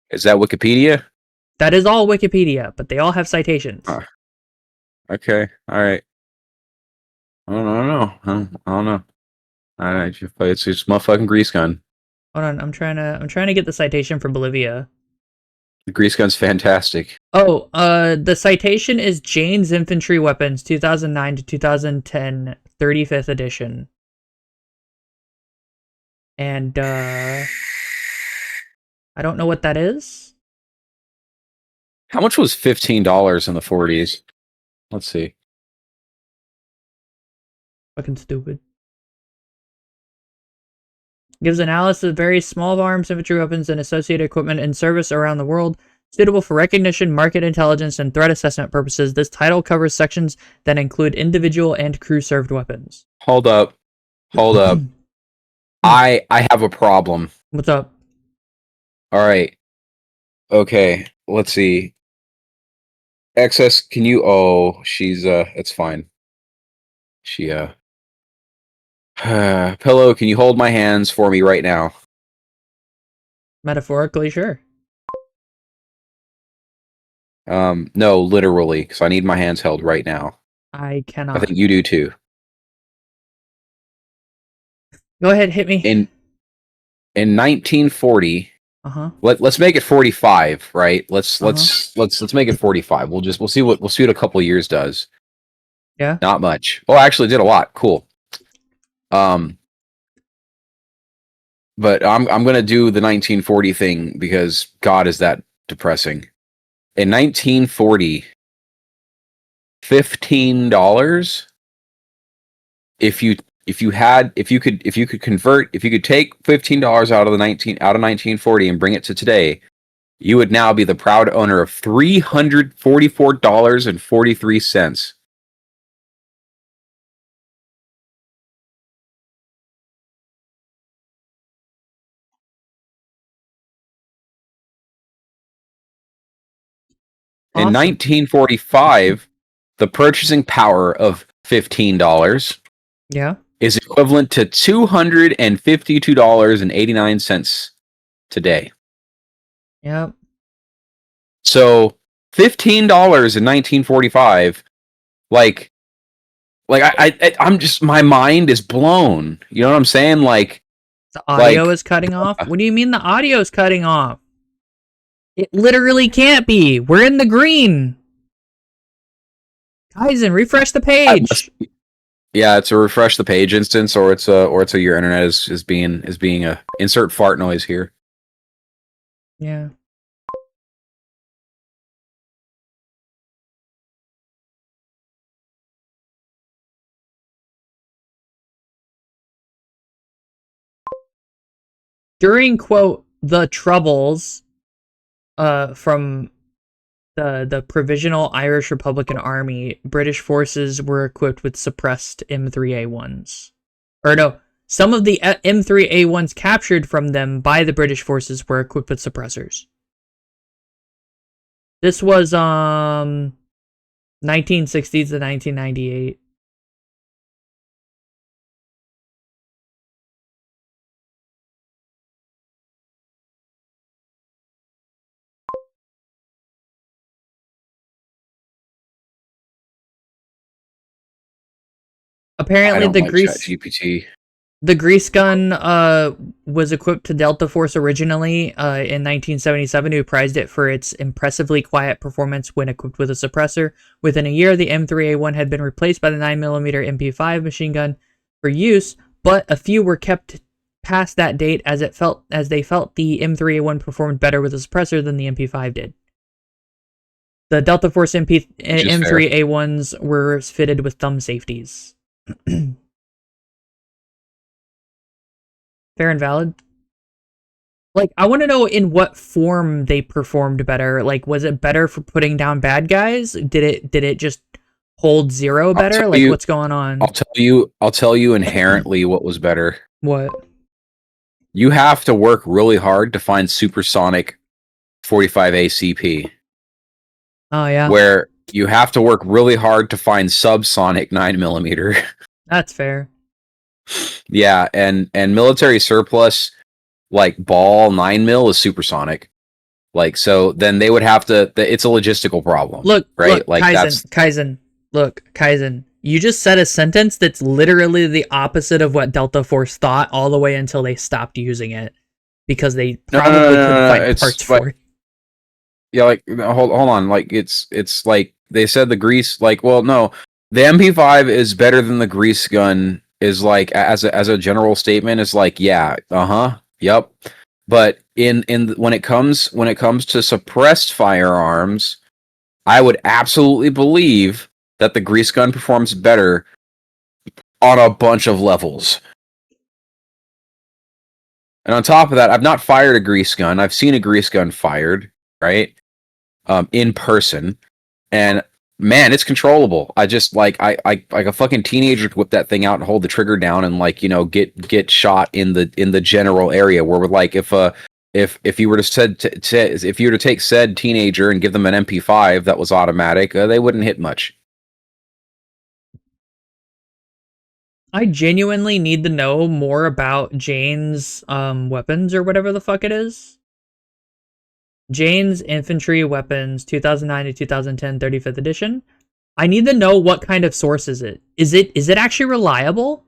is that Wikipedia? That is all Wikipedia, but they all have citations. Okay, all right. I don't know. It's just my fucking grease gun. Hold on, I'm trying to get the citation for Bolivia. The grease gun's fantastic. Oh, the citation is Jane's Infantry Weapons, 2009 to 2010, 35th edition. And I don't know what that is. How much was $15 in the 40s? Let's see. Fucking stupid. Gives analysis of various small arms, infantry weapons, and associated equipment in service around the world, suitable for recognition, market intelligence, and threat assessment purposes. This title covers sections that include individual and crew-served weapons. Hold up. I have a problem. What's up? All right. Okay, let's see. Excess, can you? Oh, she's it's fine. She Pillow, can you hold my hands for me right now? Metaphorically, sure. No, literally, because I need my hands held right now. I I cannot. think you do too. Go ahead, hit me. In 1940, Uh-huh. let's make it 45, right? Let's Uh-huh. make it 45. We'll see what a couple of years does. Yeah. Not much. Oh, actually, did a lot. Cool. But I'm gonna do the 1940 thing because God, is that depressing. In 1940, $15. If you could take $15 out of 1940 and bring it to today, you would now be the proud owner of $344.43. In Awesome. 1945, the purchasing power of $15 Yeah. is equivalent to $252.89 today. Yep. So $15 in 1945, I'm just, my mind is blown. You know what I'm saying? The audio is cutting off? What do you mean the audio is cutting off? It literally can't be. We're in the green. Kaizen, refresh the page. Yeah, it's a refresh the page instance, or it's a your internet is being a insert fart noise here. Yeah. During, quote, the Troubles, from the Provisional Irish Republican Army, British forces were equipped with suppressed M3A1s. Or no, some of the M3A1s captured from them by the British forces were equipped with suppressors. This was 1960s to 1998. Apparently, I don't like ChatGPT. the grease gun was equipped to Delta Force originally in 1977, who prized it for its impressively quiet performance when equipped with a suppressor. Within a year, the M3A1 had been replaced by the 9mm MP5 machine gun for use, but a few were kept past that date as they felt the M3A1 performed better with a suppressor than the MP5 did. The Delta Force M3A1s were fitted with thumb safeties. Fair and valid. I want to know in what form they performed better. Was it better for putting down bad guys? Did it just hold zero better? What's going on? I'll tell you inherently what was better. What? You have to work really hard to find supersonic 45 ACP. Oh yeah. Where you have to work really hard to find subsonic 9mm. That's fair. Yeah, and military surplus ball 9mm is supersonic. So then they would have to. It's a logistical problem. Look, right? Kaizen. Look, Kaizen. You just said a sentence that's literally the opposite of what Delta Force thought all the way until they stopped using it because they probably couldn't find parts for it. Yeah, hold on. It's they said the grease. Well, no, the MP5 is better than the grease gun. Is as a general statement is yeah, yep. But when it comes to suppressed firearms, I would absolutely believe that the grease gun performs better on a bunch of levels. And on top of that, I've not fired a grease gun. I've seen a grease gun fired, right? In person, and man, it's controllable. I just like a fucking teenager could whip that thing out and hold the trigger down and get shot in the general area where if if you were if you were to take said teenager and give them an MP5 that was automatic, they wouldn't hit much. I genuinely need to know more about Jane's weapons or whatever the fuck it is. Jane's Infantry Weapons 2009 to 2010 35th edition. I need to know what kind of source is it. Is it actually reliable?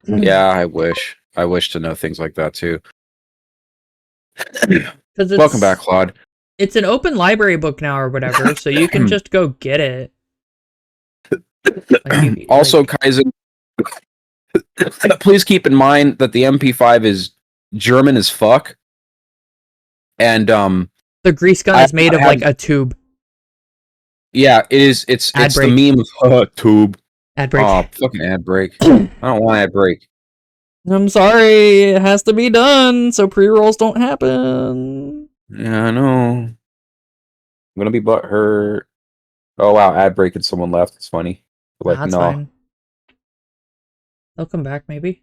Yeah, I wish to know things like that too. Welcome back, Claude. It's an open library book now or whatever, so you can just go get it. Also, Kaizen, please keep in mind that the MP5 is German as fuck, and the grease gun is made of like a tube. Yeah, it is. It's the meme of tube. Ad break. Oh, fucking ad break. I don't want ad break. I'm sorry, it has to be done so pre-rolls don't happen. Yeah, I know. I'm gonna be butthurt. Oh wow, ad break and someone left. It's funny. Like, that's fine. They'll come back, maybe.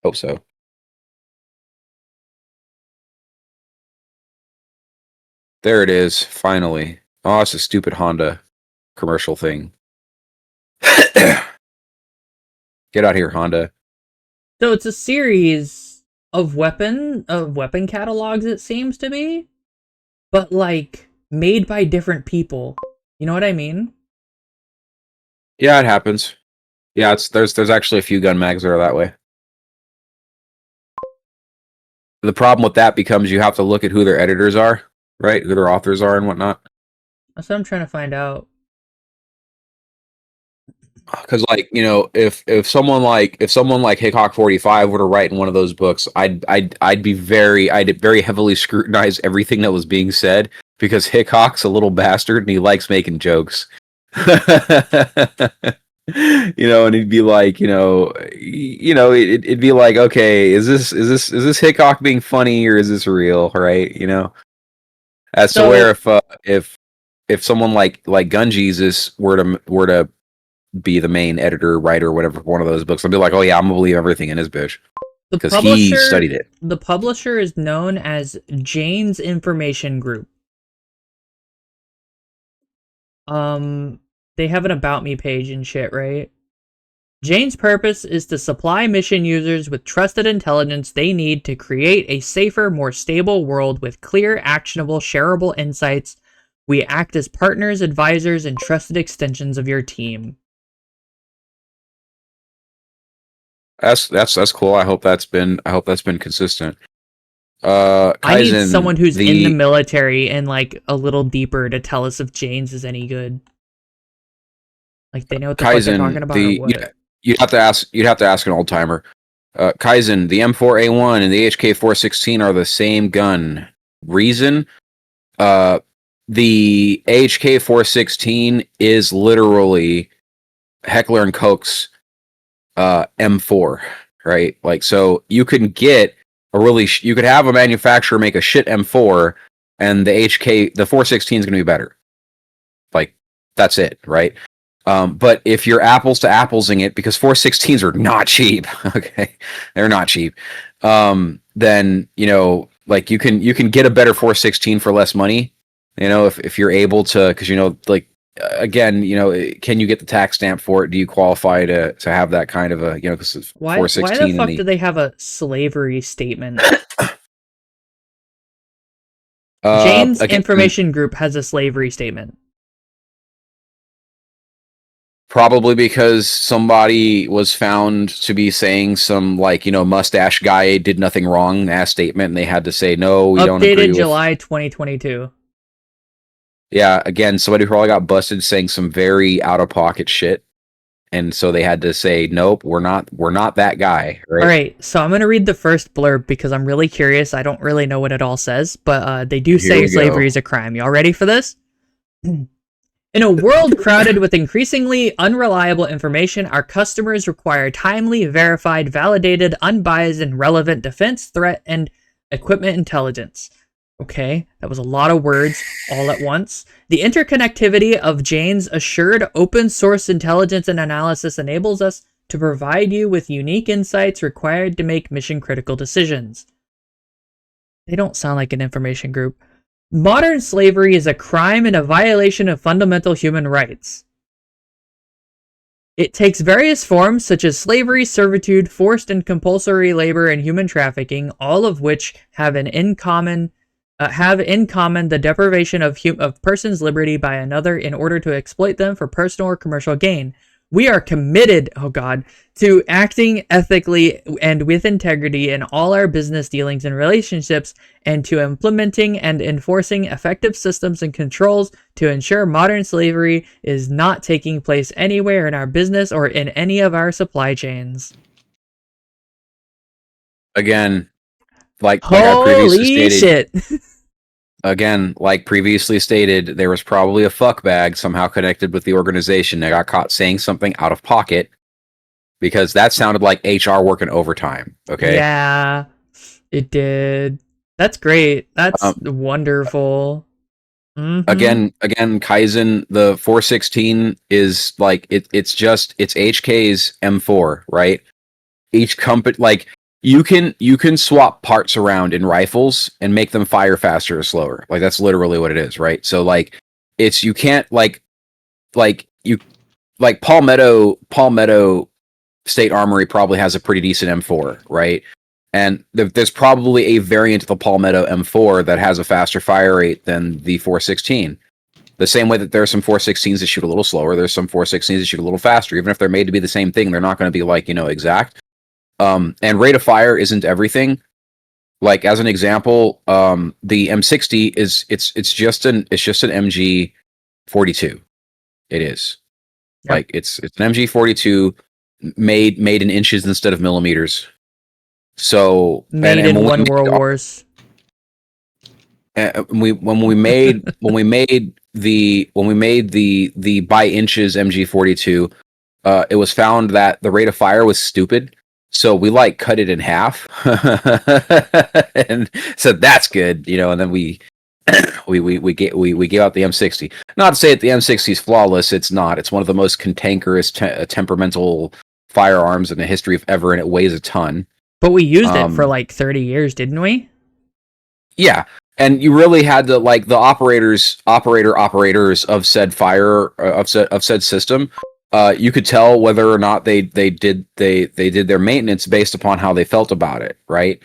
Hope so. There it is, finally. Oh, it's a stupid Honda commercial thing. Get out here, Honda. So it's a series of weapon catalogs, it seems to be, but like made by different people. You know what I mean? Yeah, it happens. Yeah, there's actually a few gun mags that are that way. The problem with that becomes you have to look at who their editors are, right? Who their authors are and whatnot. That's what I'm trying to find out. Because, like, you know, if someone like Hickok 45 were to write in one of those books, I'd very heavily scrutinize everything that was being said, because Hickok's a little bastard and he likes making jokes. You know, and he'd be like, it'd be like, okay, is this Hickok being funny or is this real, right? You know, as to where if someone like Gun Jesus were to be the main editor, writer, whatever, for one of those books, I'd be like, oh yeah, I'm gonna believe everything in his bitch, because he studied it. The publisher is known as Jane's Information Group. They have an About Me page and shit, right? Jane's purpose is to supply mission users with trusted intelligence they need to create a safer, more stable world with clear, actionable, shareable insights. We act as partners, advisors, and trusted extensions of your team. That's cool. I hope that's been consistent. I need someone who's in the military and like a little deeper to tell us if Jane's is any good. Like, they know what the fuck they're talking about, or what? You'd have to ask an old timer. Kaizen, the M4A1 and the HK416 are the same gun. Reason? The HK416 is literally Heckler and Koch's M4, right? Like, so you can get you could have a manufacturer make a shit M4, and the 416 is going to be better. Like, that's it, right? But if you're apples to applesing it, because 416s are not cheap, okay, they're not cheap. Then, you know, like, you can get a better 416 for less money. You know, if you're able to, because, you know, like, again, you know, can you get the tax stamp for it? Do you qualify to have that kind of a, you know, because 416. Why the fuck do they have a slavery statement? Jane's Information Group has a slavery statement. Probably because somebody was found to be saying some, like, you know, mustache guy did nothing wrong ass statement, and they had to say, no, we don't agree with... Updated July 2022. Yeah, again, somebody probably got busted saying some very out-of-pocket shit, and so they had to say, nope, we're not that guy, right? All right, so I'm going to read the first blurb because I'm really curious. I don't really know what it all says, but they do say slavery is a crime. Y'all ready for this? In a world crowded with increasingly unreliable information, our customers require timely, verified, validated, unbiased, and relevant defense, threat, and equipment intelligence. Okay, that was a lot of words all at once. The interconnectivity of Jane's assured open source intelligence and analysis enables us to provide you with unique insights required to make mission critical decisions. They don't sound like an information group. Modern slavery is a crime and a violation of fundamental human rights. It takes various forms such as slavery, servitude, forced and compulsory labor, and human trafficking, all of which have in common the deprivation of persons' liberty by another in order to exploit them for personal or commercial gain. We are committed, oh God, to acting ethically and with integrity in all our business dealings and relationships, and to implementing and enforcing effective systems and controls to ensure modern slavery is not taking place anywhere in our business or in any of our supply chains. Again, like I previously Holy stated. shit. Again, like previously stated, there was probably a fuck bag somehow connected with the organization that got caught saying something out of pocket, because that sounded like HR working overtime. Okay. Yeah, it did. That's great. That's Um, wonderful. Again, Kaizen, the 416 is like it's HK's M4, right? Each company, like, you can swap parts around in rifles and make them fire faster or slower. Like, that's literally what it is, right? So like, it's, you can't like you like Palmetto State Armory probably has a pretty decent M4, right? And there's probably a variant of the Palmetto M4 that has a faster fire rate than the 416. The same way that there are some 416s that shoot a little slower, there's some 416s that shoot a little faster. Even if they're made to be the same thing, they're not going to be like, exact. And rate of fire isn't everything. Like, as an example, the M60 it's just an MG 42. It is. Yep. Like, it's an MG 42 made in inches instead of millimeters. So Made in one World Wars. When we made the by inches MG 42, it was found that the rate of fire was stupid. So we like cut it in half and said that's good, and then we gave out the M60. Not to say that the M60 is flawless, it's not. It's one of the most cantankerous, temperamental firearms in the history of ever, and it weighs a ton. But we used it for like 30 years, didn't we? Yeah. And you really had to, like, the operators of said of said system. You could tell whether or not they did their maintenance based upon how they felt about it, right?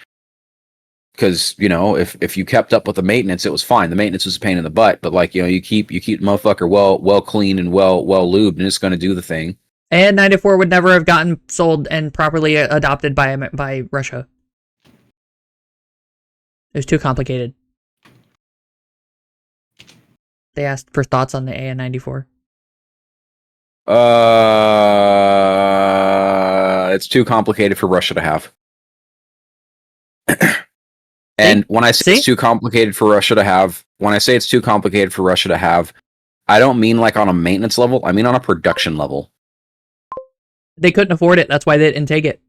Because if you kept up with the maintenance, it was fine. The maintenance was a pain in the butt, but like you keep the motherfucker well clean and well lubed, and it's going to do the thing. And 94 would never have gotten sold and properly adopted by Russia. It was too complicated. They asked for thoughts on the AN-94. It's too complicated for Russia to have. And when I say it's too complicated for Russia to have, I don't mean like on a maintenance level. I mean on a production level. They couldn't afford it. That's why they didn't take it.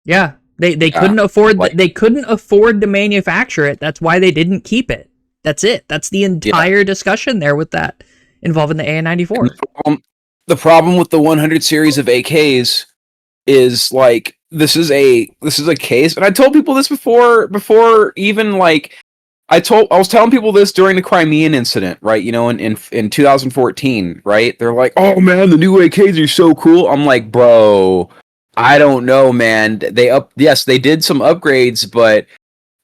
Yeah, they couldn't afford. They couldn't afford to manufacture it. That's why they didn't keep it. That's it. That's the entire discussion there with that involving the AN-94. The problem with the 100 series of AKs is like this is a case, and I told people this before even like I was telling people this during the Crimean incident, right? In 2014, right? They're like, "Oh man, the new AKs are so cool." I'm like, "Bro, I don't know, man. Yes, they did some upgrades, but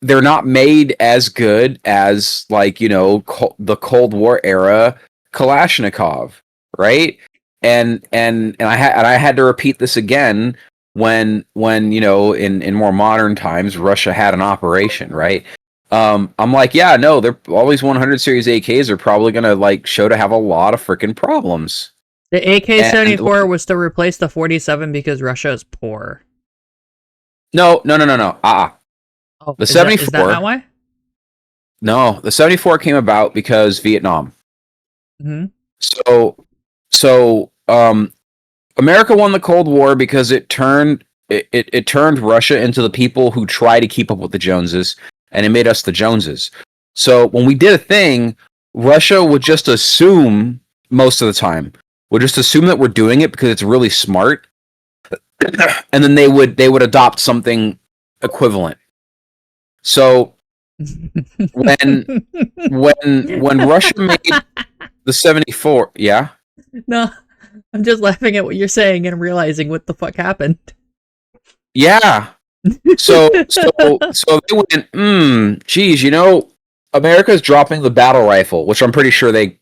they're not made as good as like, the Cold War era Kalashnikov, right?" And I had to repeat this again when in more modern times Russia had an operation, right? I'm like, yeah, no, all these 100 series AKs are probably gonna like show to have a lot of freaking problems. The AK-74 was to replace the 47 because Russia is poor. No. Oh, the 74. Is that not why? No, the 74 came about because Vietnam. Mm-hmm. So America won the Cold War because it turned Russia into the people who try to keep up with the Joneses, and it made us the Joneses. So when we did a thing, Russia would just assume, most of the time, that we're doing it because it's really smart, and then they would adopt something equivalent. So when Russia made the 74, yeah. No, I'm just laughing at what you're saying and realizing what the fuck happened. Yeah. So they went, geez, America's dropping the battle rifle, which I'm pretty sure they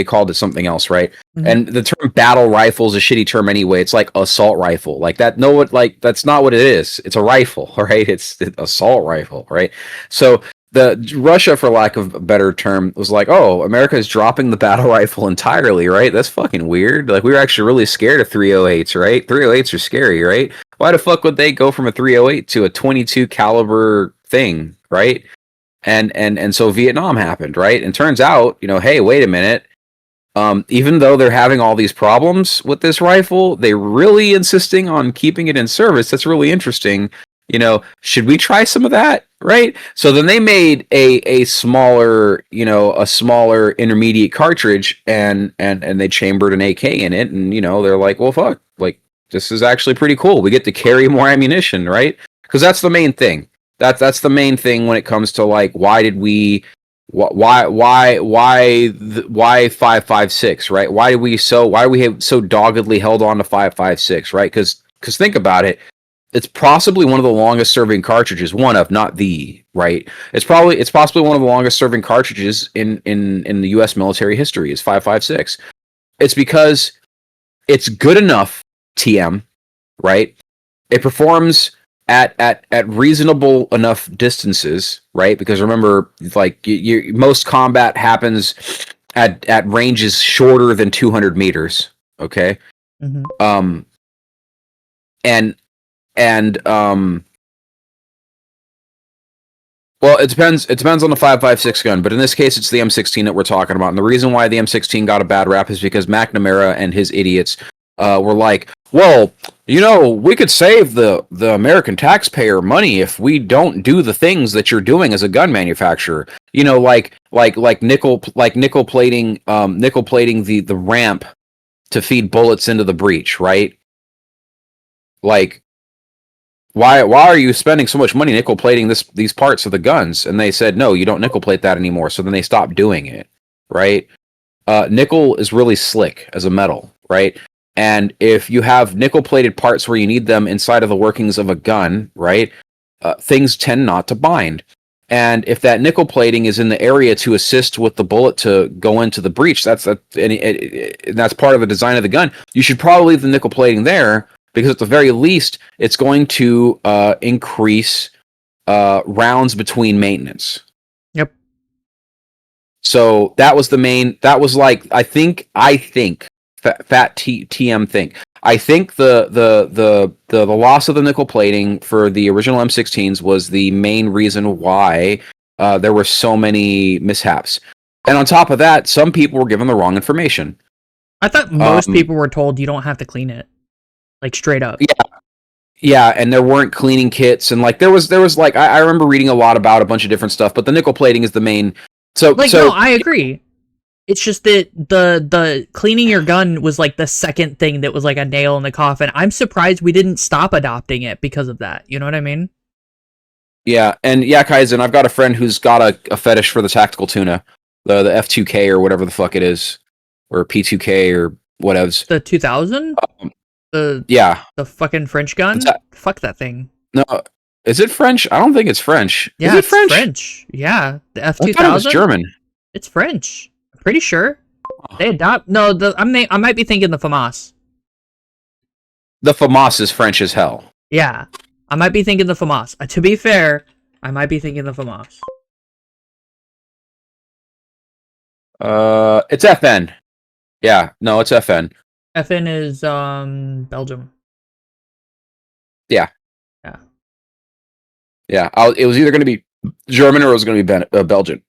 called it something else, right? Mhm. And the term battle rifle is a shitty term anyway. It's like assault rifle. Like that, no, like that's not what it is. It's a rifle, right? It's an assault rifle, right? So the Russia, for lack of a better term, was like, oh, America is dropping the battle rifle entirely, right? That's fucking weird. Like we were actually really scared of 308s, right? 308s are scary, right? Why the fuck would they go from a 308 to a 22 caliber thing, right? And so Vietnam happened, right? And turns out, hey, wait a minute. Even though they're having all these problems with this rifle, they're really insisting on keeping it in service. That's really interesting. Should we try some of that? Right. So then they made a smaller, a smaller intermediate cartridge and they chambered an AK in it. And, they're like, well, fuck, like, this is actually pretty cool. We get to carry more ammunition, right? Because that's the main thing. That's the main thing when it comes to like, why 5.56, right? Why we have so doggedly held on to 5.56, right? Because think about it, it's possibly one of the longest serving cartridges, one of, not the, right? It's possibly one of the longest serving cartridges in the U.S. military history is 5.56. It's because it's good enough, TM, right? It performs at reasonable enough distances, right? Because remember, like most combat happens at ranges shorter than 200 meters. Okay. Mm-hmm. Well, it depends. It depends on the 5.56 gun, but in this case, it's the M16 that we're talking about. And the reason why the M16 got a bad rap is because McNamara and his idiots were like, well, we could save the American taxpayer money if we don't do the things that you're doing as a gun manufacturer. Like nickel plating the ramp to feed bullets into the breech, right? Like, why are you spending so much money nickel plating these parts of the guns? And they said, no, you don't nickel plate that anymore. So then they stopped doing it, right? Nickel is really slick as a metal, right? And if you have nickel-plated parts where you need them inside of the workings of a gun, right, things tend not to bind. And if that nickel plating is in the area to assist with the bullet to go into the breech, that's part of the design of the gun. You should probably leave the nickel plating there because at the very least, it's going to increase rounds between maintenance. Yep. So that was like, I think fat TM thing. I think the loss of the nickel plating for the original M16s was the main reason why there were so many mishaps. And on top of that, some people were given the wrong information. I thought most people were told you don't have to clean it, like straight up. Yeah, and there weren't cleaning kits, and like there was like I remember reading a lot about a bunch of different stuff, but the nickel plating is the main. No, I agree. It's just that the cleaning your gun was like the second thing that was like a nail in the coffin. I'm surprised we didn't stop adopting it because of that. You know what I mean? Yeah, and Kaizen, I've got a friend who's got a fetish for the tactical tuna, the F2K or whatever the fuck it is, or P2K or whatevs. The 2000? The fucking French gun? Fuck that thing. No, is it French? I don't think it's French. Yeah, is it it's French? Yeah, the F2000. I thought it was German. It's French. Pretty sure they adopt. No, I might be thinking the FAMAS. The FAMAS is French as hell. Yeah, I might be thinking the FAMAS. To be fair, I might be thinking the FAMAS. It's FN. Yeah, no, it's FN. FN is Belgium. Yeah. Yeah. It was either going to be German or it was going to be Belgian.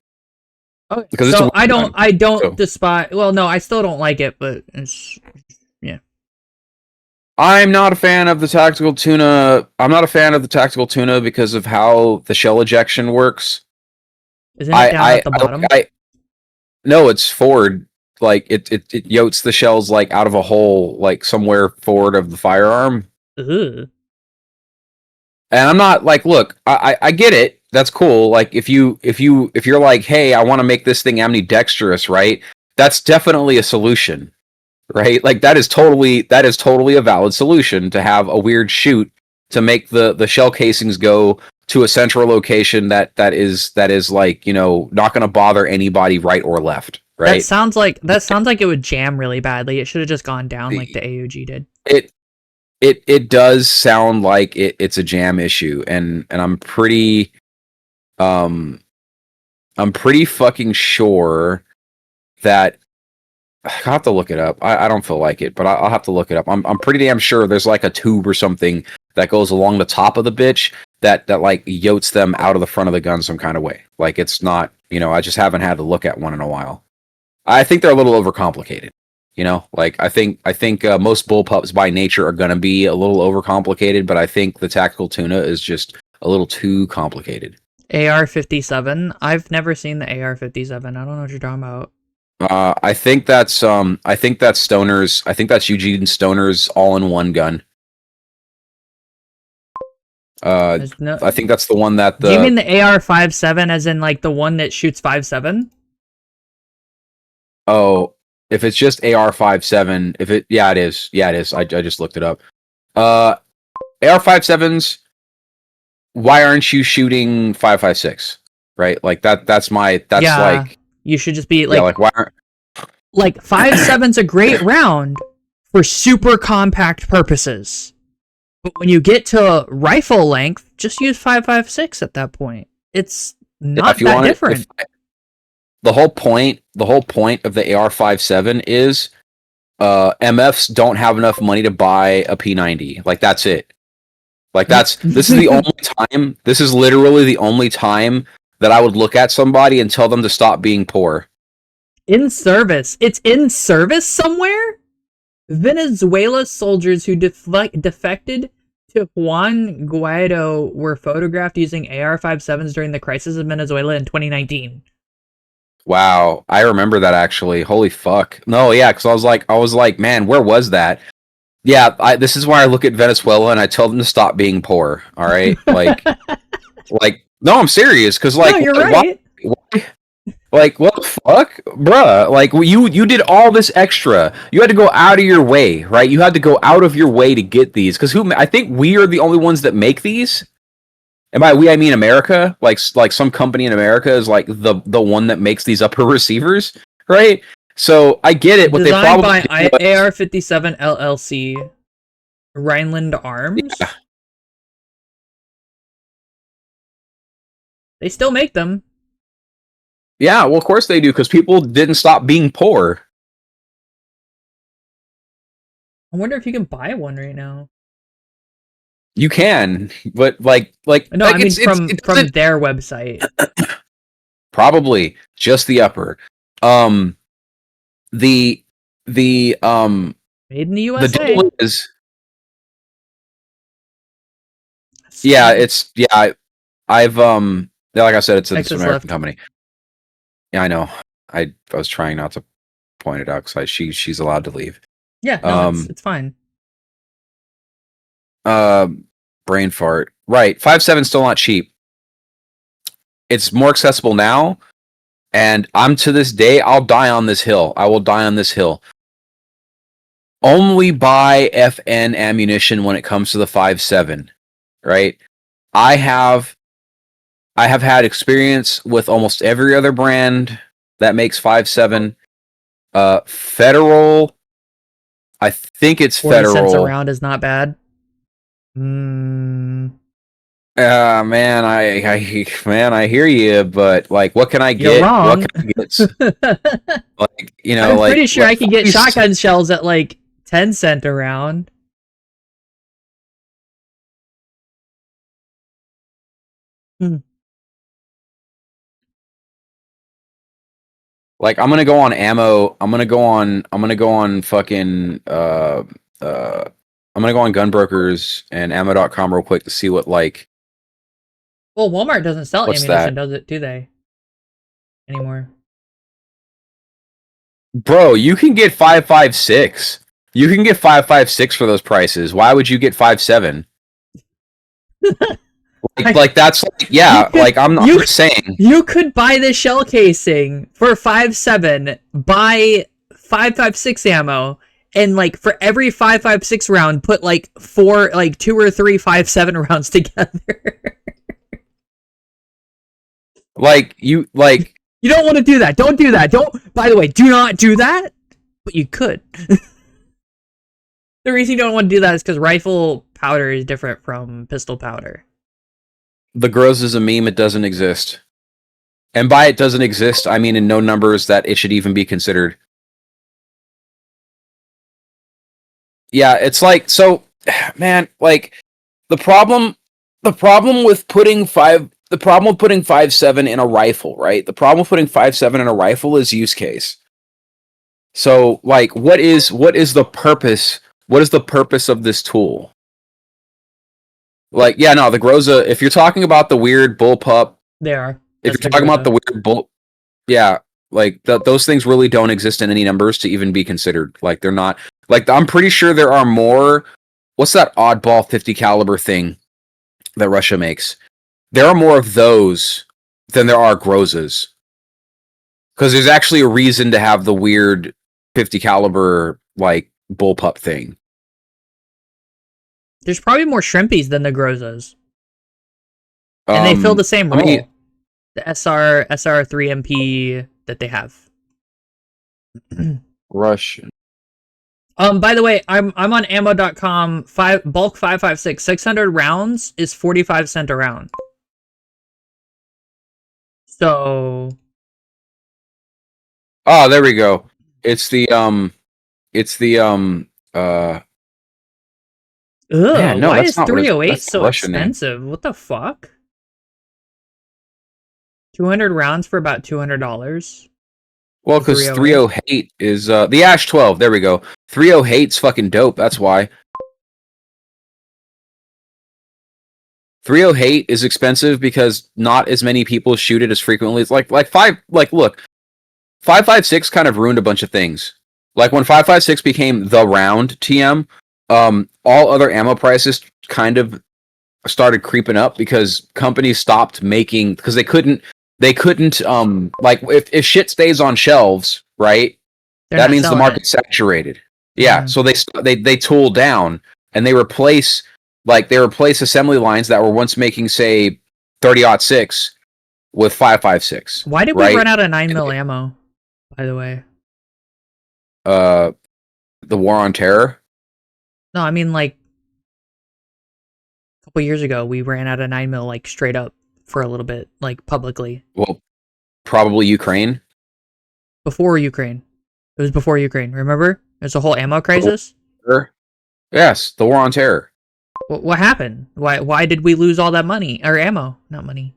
Okay. Because so I don't despise. Well, no, I still don't like it, but it's I'm not a fan of the tactical tuna. I'm not a fan of the tactical tuna because of how the shell ejection works. Isn't it down at the bottom? No, it's forward. Like it yotes the shells like out of a hole, like somewhere forward of the firearm. Ugh. And I'm not like, look, I get it. that's cool. Like if you're like, hey, I want to make this thing ambidextrous, right? That's definitely a solution, right? Like that is totally a valid solution to have a weird shoot to make the shell casings go to a central location that is like, you know, not going to bother anybody right or left, right? That sounds like it would jam really badly. It should have just gone down like the AOG did. It does sound like it's a jam issue, and I'm pretty fucking sure that I have to look it up. I don't feel like it, but I'll have to look it up. I'm pretty damn sure there's like a tube or something that goes along the top of the bitch that like yotes them out of the front of the gun some kind of way. Like it's not, you know, I just haven't had to look at one in a while. I think they're a little overcomplicated. You know, like I think most bullpups by nature are going to be a little overcomplicated, but I think the tactical tuna is just a little too complicated. AR-57. I've never seen the AR-57. I don't know what you're talking about. I think that's Stoner's. I think that's Eugene Stoner's all-in-one gun. I think that's the one that the. Do you mean the AR-57 as in like the one that shoots 5.7? Oh. If it's just AR-57, it is. Yeah, it is. I just looked it up. AR-57s. Why aren't you shooting 5.56? Right, like that's like you should just be like like why aren't like 5.7's a great round for super compact purposes, but when you get to rifle length, just use 5.56 at that point. It's not that different. The whole point of the AR-57 is MFs don't have enough money to buy a P90. Like that's it. Like this is the only time. This is literally the only time that I would look at somebody and tell them to stop being poor. In service. It's in service somewhere? Venezuela soldiers who defected to Juan Guaido were photographed using AR-57s during the crisis in Venezuela in 2019. Wow, I remember that actually. Holy fuck. No, yeah, because I was like, man, where was that? Yeah, this is why I look at Venezuela and I tell them to stop being poor. All right, like, no, I'm serious. Because like, no, you're right. Why, like, what the fuck, bruh? Like, you did all this extra. You had to go out of your way, right? You had to go out of your way to get these. Because I think we are the only ones that make these. And by we, I mean America. Like some company in America is like the one that makes these upper receivers, right? So I get it. What Designed they probably by AR-57 LLC, Rhineland Arms. Yeah. They still make them. Yeah, well, of course they do, because people didn't stop being poor. I wonder if you can buy one right now. You can, but like no, I mean from their website. Probably just the upper. The made in the USA. The deal is, yeah, it's I've like I said, it's an American company. Yeah, I know. I was trying not to point it out because she's allowed to leave. Yeah, no, it's fine. Brain fart. Right. 5.7's still not cheap. It's more accessible now, and I'm to this day, I'll die on this hill. I will die on this hill. Only buy FN ammunition when it comes to the 5.7, right? I have had experience with almost every other brand that makes 5.7. Federal, I think it's 40 Federal. 40 cents a round is not bad. Man, I hear you, but like, what can I get? You're wrong. What can I get? Like, you know, I'm pretty sure I can get shotgun shells at like 10 cents a round. Like, I'm gonna go on ammo. I'm gonna go on fucking I'm gonna go on Gunbrokers and ammo.com real quick to see what, like... Well, Walmart doesn't sell ammunition, does it? Do they? Anymore. Bro, you can get 5.56. You can get 5.56 for those prices. Why would you get 5.7? like that's like, yeah, like I'm not saying You could buy the shell casing for 5.7, buy 5.56 ammo, and like for every 5.56 round, put like 2 or 3 5.7 rounds together. like you like You don't want to do that. Don't do that. Don't. By the way, do not do that. But you could. The reason you don't want to do that is because rifle powder is different from pistol powder. the Grows is a meme. It doesn't exist, and by it doesn't exist, I mean in no numbers that it should even be considered. Yeah, it's like so, man. Like the problem with putting 5.7 in a rifle, right? The problem with putting 5.7 in a rifle is use case. So, like, what is the purpose? What is the purpose of this tool? Like, yeah, no, the Groza. If you're talking about the weird bullpup, They are. if you're talking about the weird bull, yeah, like those things really don't exist in any numbers to even be considered. Like, they're not. Like, I'm pretty sure there are more. What's that oddball 50 caliber thing that Russia makes? There are more of those than there are Grozas. Because there's actually a reason to have the weird 50 caliber like bullpup thing. There's probably more shrimpies than the Grozas. And they fill the same role. The SR3 MP that they have. Russian. By the way, I'm on ammo.com. Bulk 5.56, 600 rounds is 45 cents a round. So. Oh, there we go. It's the Ugh, man, no, why that's is not what 308 that's the so Russian name. expensive? What the fuck? 200 rounds for about $200. Well, because 308 is the Ash 12. There we go. 308's fucking dope. That's why. 308 is expensive because not as many people shoot it as frequently. It's like look, 5.56 kind of ruined a bunch of things. Like when 5.56 became the round TM, all other ammo prices kind of started creeping up because companies stopped making because they couldn't like if shit stays on shelves, right? That means the market's saturated. Yeah, so they tool down and they replace assembly lines that were once making say 30-06 with 5.56. Why did we run out of 9mm ammo? By the way, the War on Terror. No, I mean like a couple years ago we ran out of 9mm like straight up for a little bit, like publicly. Well, probably Ukraine. Before Ukraine. It was before Ukraine. Remember? There's a whole ammo crisis. Yes, the War on Terror. What happened? Why did we lose all that money or ammo? Not money.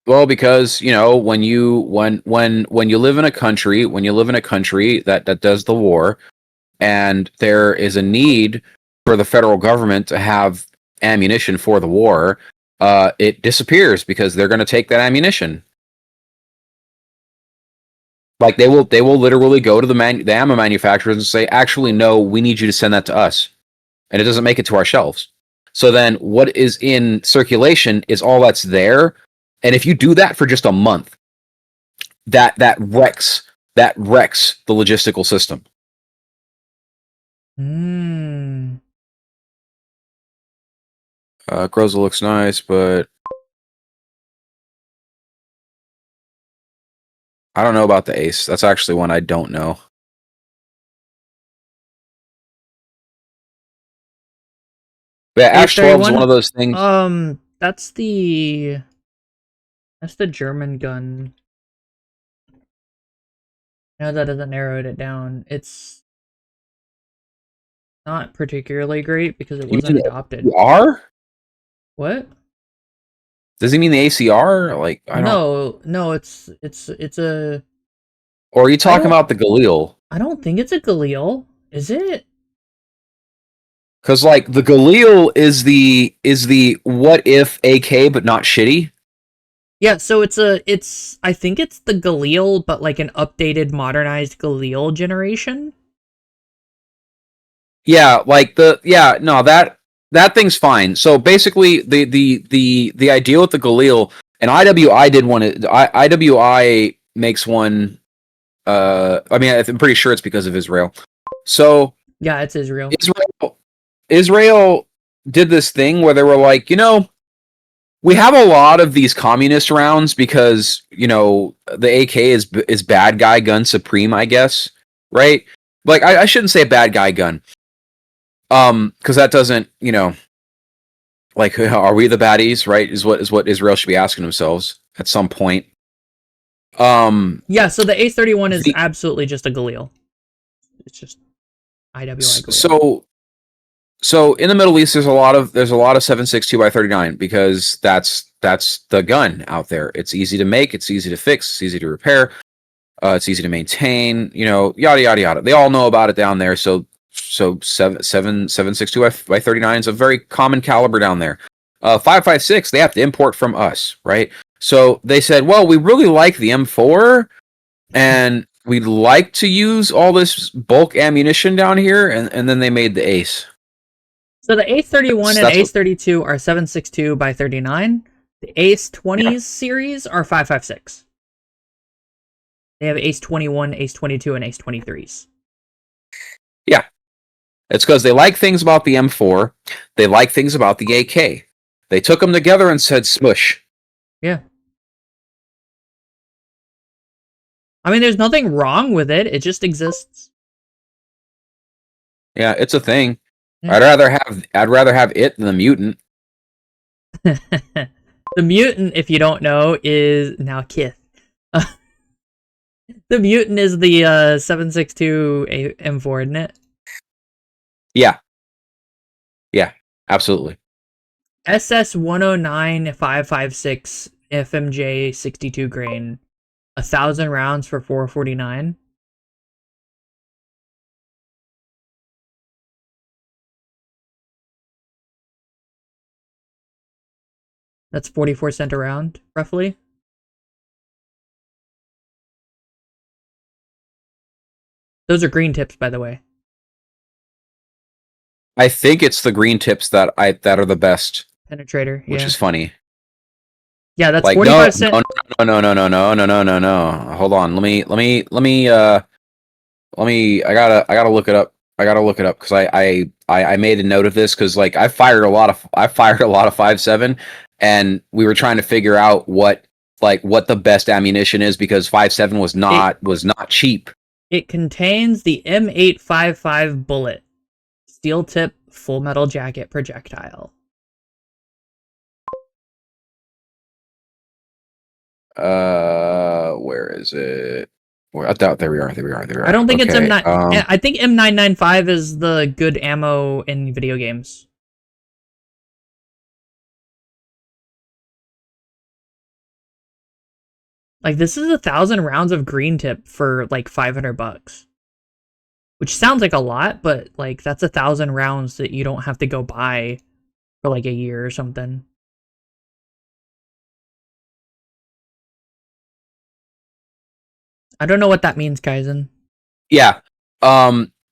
Well, because when you live in a country, that does the war, and there is a need for the federal government to have ammunition for the war, it disappears because they're going to take that ammunition. Like they will literally go to the ammo manufacturers and say, actually, no, we need you to send that to us, and it doesn't make it to our shelves. So then, what is in circulation is all that's there. And if you do that for just a month, that wrecks the logistical system. Groza looks nice, but I don't know about the Ace. That's actually one I don't know. Yeah, Ash 12 is one of those things. That's the German gun. No, that doesn't narrow it down. It's not particularly great because it wasn't adopted. ACR? What? Does he mean the ACR? Like I don't. No, it's a. Or are you talking about the Galil? I don't think it's a Galil. Is it? Because like the Galil is the what if AK but not shitty. Yeah, so I think it's the Galil, but like an updated, modernized Galil generation. Yeah, like that that thing's fine. So basically, the idea with the Galil, and IWI did one. IWI makes one. I mean, I'm pretty sure it's because of Israel. So Yeah, it's Israel. Israel did this thing where they were like, we have a lot of these communist rounds because the AK is bad guy gun supreme, I guess, right? Like I shouldn't say bad guy gun, because that doesn't, like, are we the baddies, right? Is what Israel should be asking themselves at some point. Yeah, so the Ace-31 is absolutely just a Galil. It's just IWI Galil. So in the Middle East, there's a lot of 7.62x39 because that's the gun out there. It's easy to make, it's easy to fix, it's easy to repair, it's easy to maintain. Yada yada yada. They all know about it down there. So 7.62x39 is a very common caliber down there. 5.56 they have to import from us, right? So they said, well, we really like the M4, and we'd like to use all this bulk ammunition down here, and then they made the Ace. So the Ace-31 and Ace-32 are 7.62x39. The Ace-20s series are 5.56. They have Ace-21, Ace-22, and Ace-23s. Yeah. It's because they like things about the M4. They like things about the AK. They took them together and said smush. Yeah. I mean, there's nothing wrong with it. It just exists. Yeah, it's a thing. Yeah. I'd rather have it than the mutant. The mutant, if you don't know, is now Kith. The mutant is the 7.62 M4, isn't it? Yeah. Yeah, absolutely. SS-109 5.56 FMJ 62 grain. 1,000 rounds for 449. That's 44 cents a round, roughly. Those are green tips, by the way. I think it's the green tips that are the best. Penetrator, yeah. Which is funny. Yeah, that's like 45 cents. No. Hold on. Let me. I gotta look it up. Because I made a note of this because like I fired a lot of 5.7, and we were trying to figure out what the best ammunition is because 5.7 was not cheap. It contains the M855 bullet, steel tip, full metal jacket projectile. Where is it? Well, there we are. I don't think it's M9. I think M995 is the good ammo in video games. Like, this is 1,000 rounds of green tip for like $500, which sounds like a lot, but like that's 1,000 rounds that you don't have to go buy for like a year or something. I don't know what that means, Kaizen. Yeah.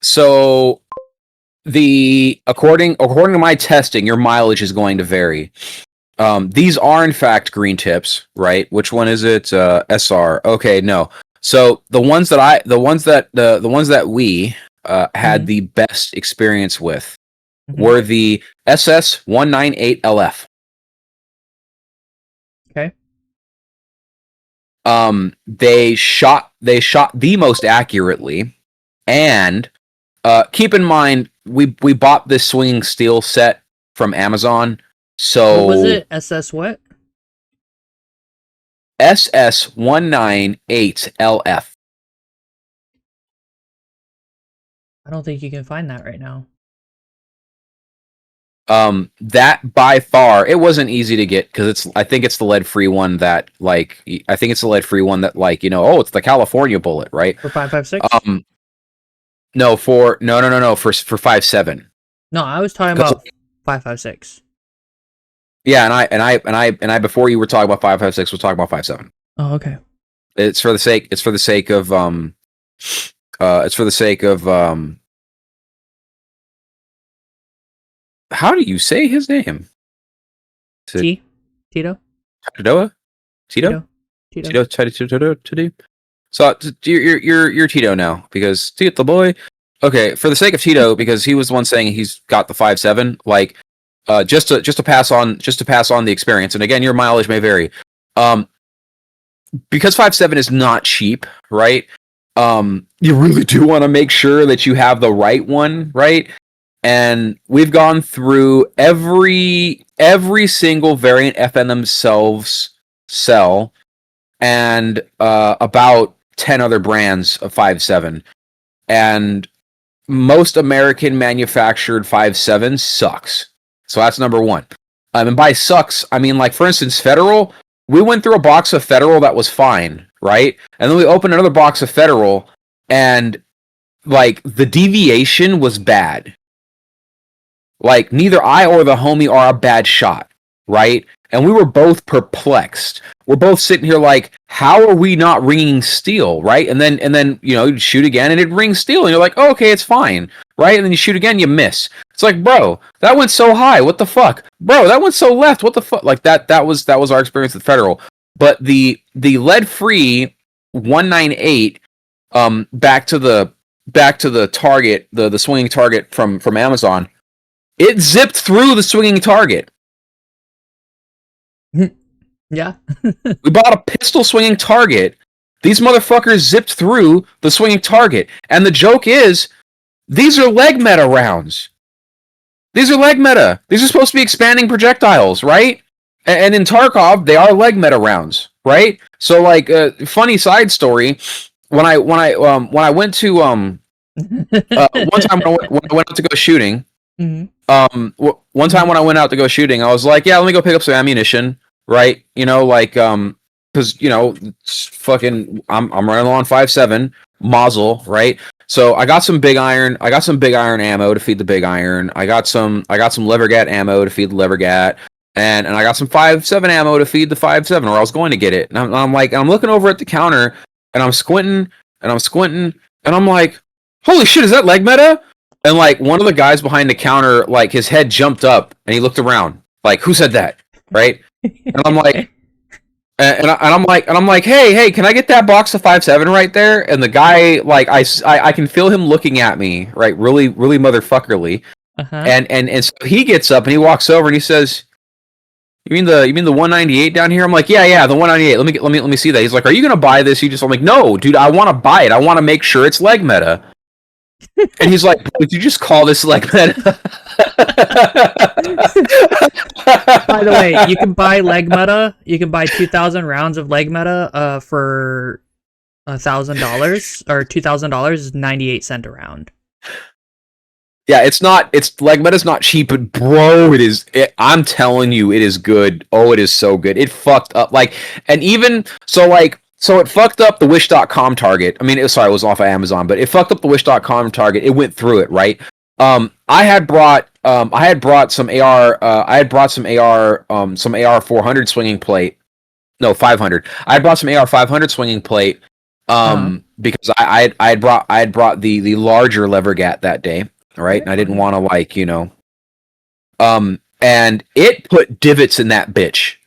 So according to my testing, your mileage is going to vary. These are in fact green tips, right? Which one is it? SR. Okay, no. So the ones that we had the best experience with were the SS-198LF. Okay. They shot the most accurately, and keep in mind we bought this swinging steel set from Amazon. So what was it? SS what? SS-198LF. I don't think you can find that right now. That by far, it wasn't easy to get because I think it's the lead-free one that it's the California bullet, right? For 5.56? No, for 5.7. No, I was talking about 5.56. Yeah, and I before you were talking about 5.56, we're talking about 5.7. Oh, okay. It's for the sake of how do you say his name? Is it Tito? Tadoa? Tito? Tito? Tito? So you're Tito now because Tito boy. Okay, for the sake of Tito, because he was the one saying he's got the 5.7. Like, just to pass on the experience. And again, your mileage may vary. Because 5.7 is not cheap, right? You really do want to make sure that you have the right one, right? And we've gone through every single variant FN themselves sell, and about 10 other brands of 5.7, and most American manufactured 5.7 sucks. So that's number one. And by sucks, I mean, like, for instance, Federal. We went through a box of Federal that was fine, right? And then we opened another box of Federal, and like the deviation was bad. Like, neither I or the homie are a bad shot, right? And we were both perplexed. We're both sitting here like, how are we not ringing steel, right? And then you shoot again and it rings steel, and you're like, oh, okay, it's fine, right? And then you shoot again, you miss. It's like, bro, that went so high, what the fuck? Bro, that went so left, what the fuck? Like that was our experience with Federal. But the lead-free 198, back to the target, the swinging target from Amazon. It zipped through the swinging target. Yeah. We bought a pistol swinging target. These motherfuckers zipped through the swinging target. And the joke is, these are leg meta rounds. These are leg meta. These are supposed to be expanding projectiles, right? And in Tarkov, they are leg meta rounds, right? So, like, funny side story. When I went to one time when I went out to go shooting. One time when I went out to go shooting, I was like, yeah, let me go pick up some ammunition, right? Like, because it's fucking, I'm running on 5.7 Mazel, right? So I got some big iron. I got some big iron ammo to feed the big iron. I got some levergat ammo to feed the levergat, and I got some 5.7 ammo to feed the 5.7, or I was going to get it. And I'm looking over at the counter, and I'm squinting, and I'm like, holy shit, is that leg meta? And like one of the guys behind the counter, like his head jumped up and he looked around, like, who said that, right? And I'm like, I'm like, hey, can I get that box of 5.7 right there? And the guy, like, I can feel him looking at me, right, really motherfuckerly. And so he gets up and he walks over and he says, you mean the 198 down here? I'm like, yeah, the 198. Let me see that. He's like, are you gonna buy this? I'm like, no, dude, I want to buy it. I want to make sure it's leg meta. And he's like, did you just call this leg meta? By the way, you can buy leg meta. You can buy 2,000 rounds of leg meta for $1,000, or $2,000 is 98 cents a round. Yeah, it's leg meta's not cheap, but bro, I'm telling you, it is good. Oh, it is so good. It fucked up, like, and even so, like, so it fucked up the wish.com target. I mean, it was off of Amazon, but it fucked up the wish.com target. It went through it, right? I had brought some AR 400 swinging plate. No, 500. I had brought some AR 500 swinging plate because I had brought the larger levergat that day, right? And I didn't want to, like, and it put divots in that bitch.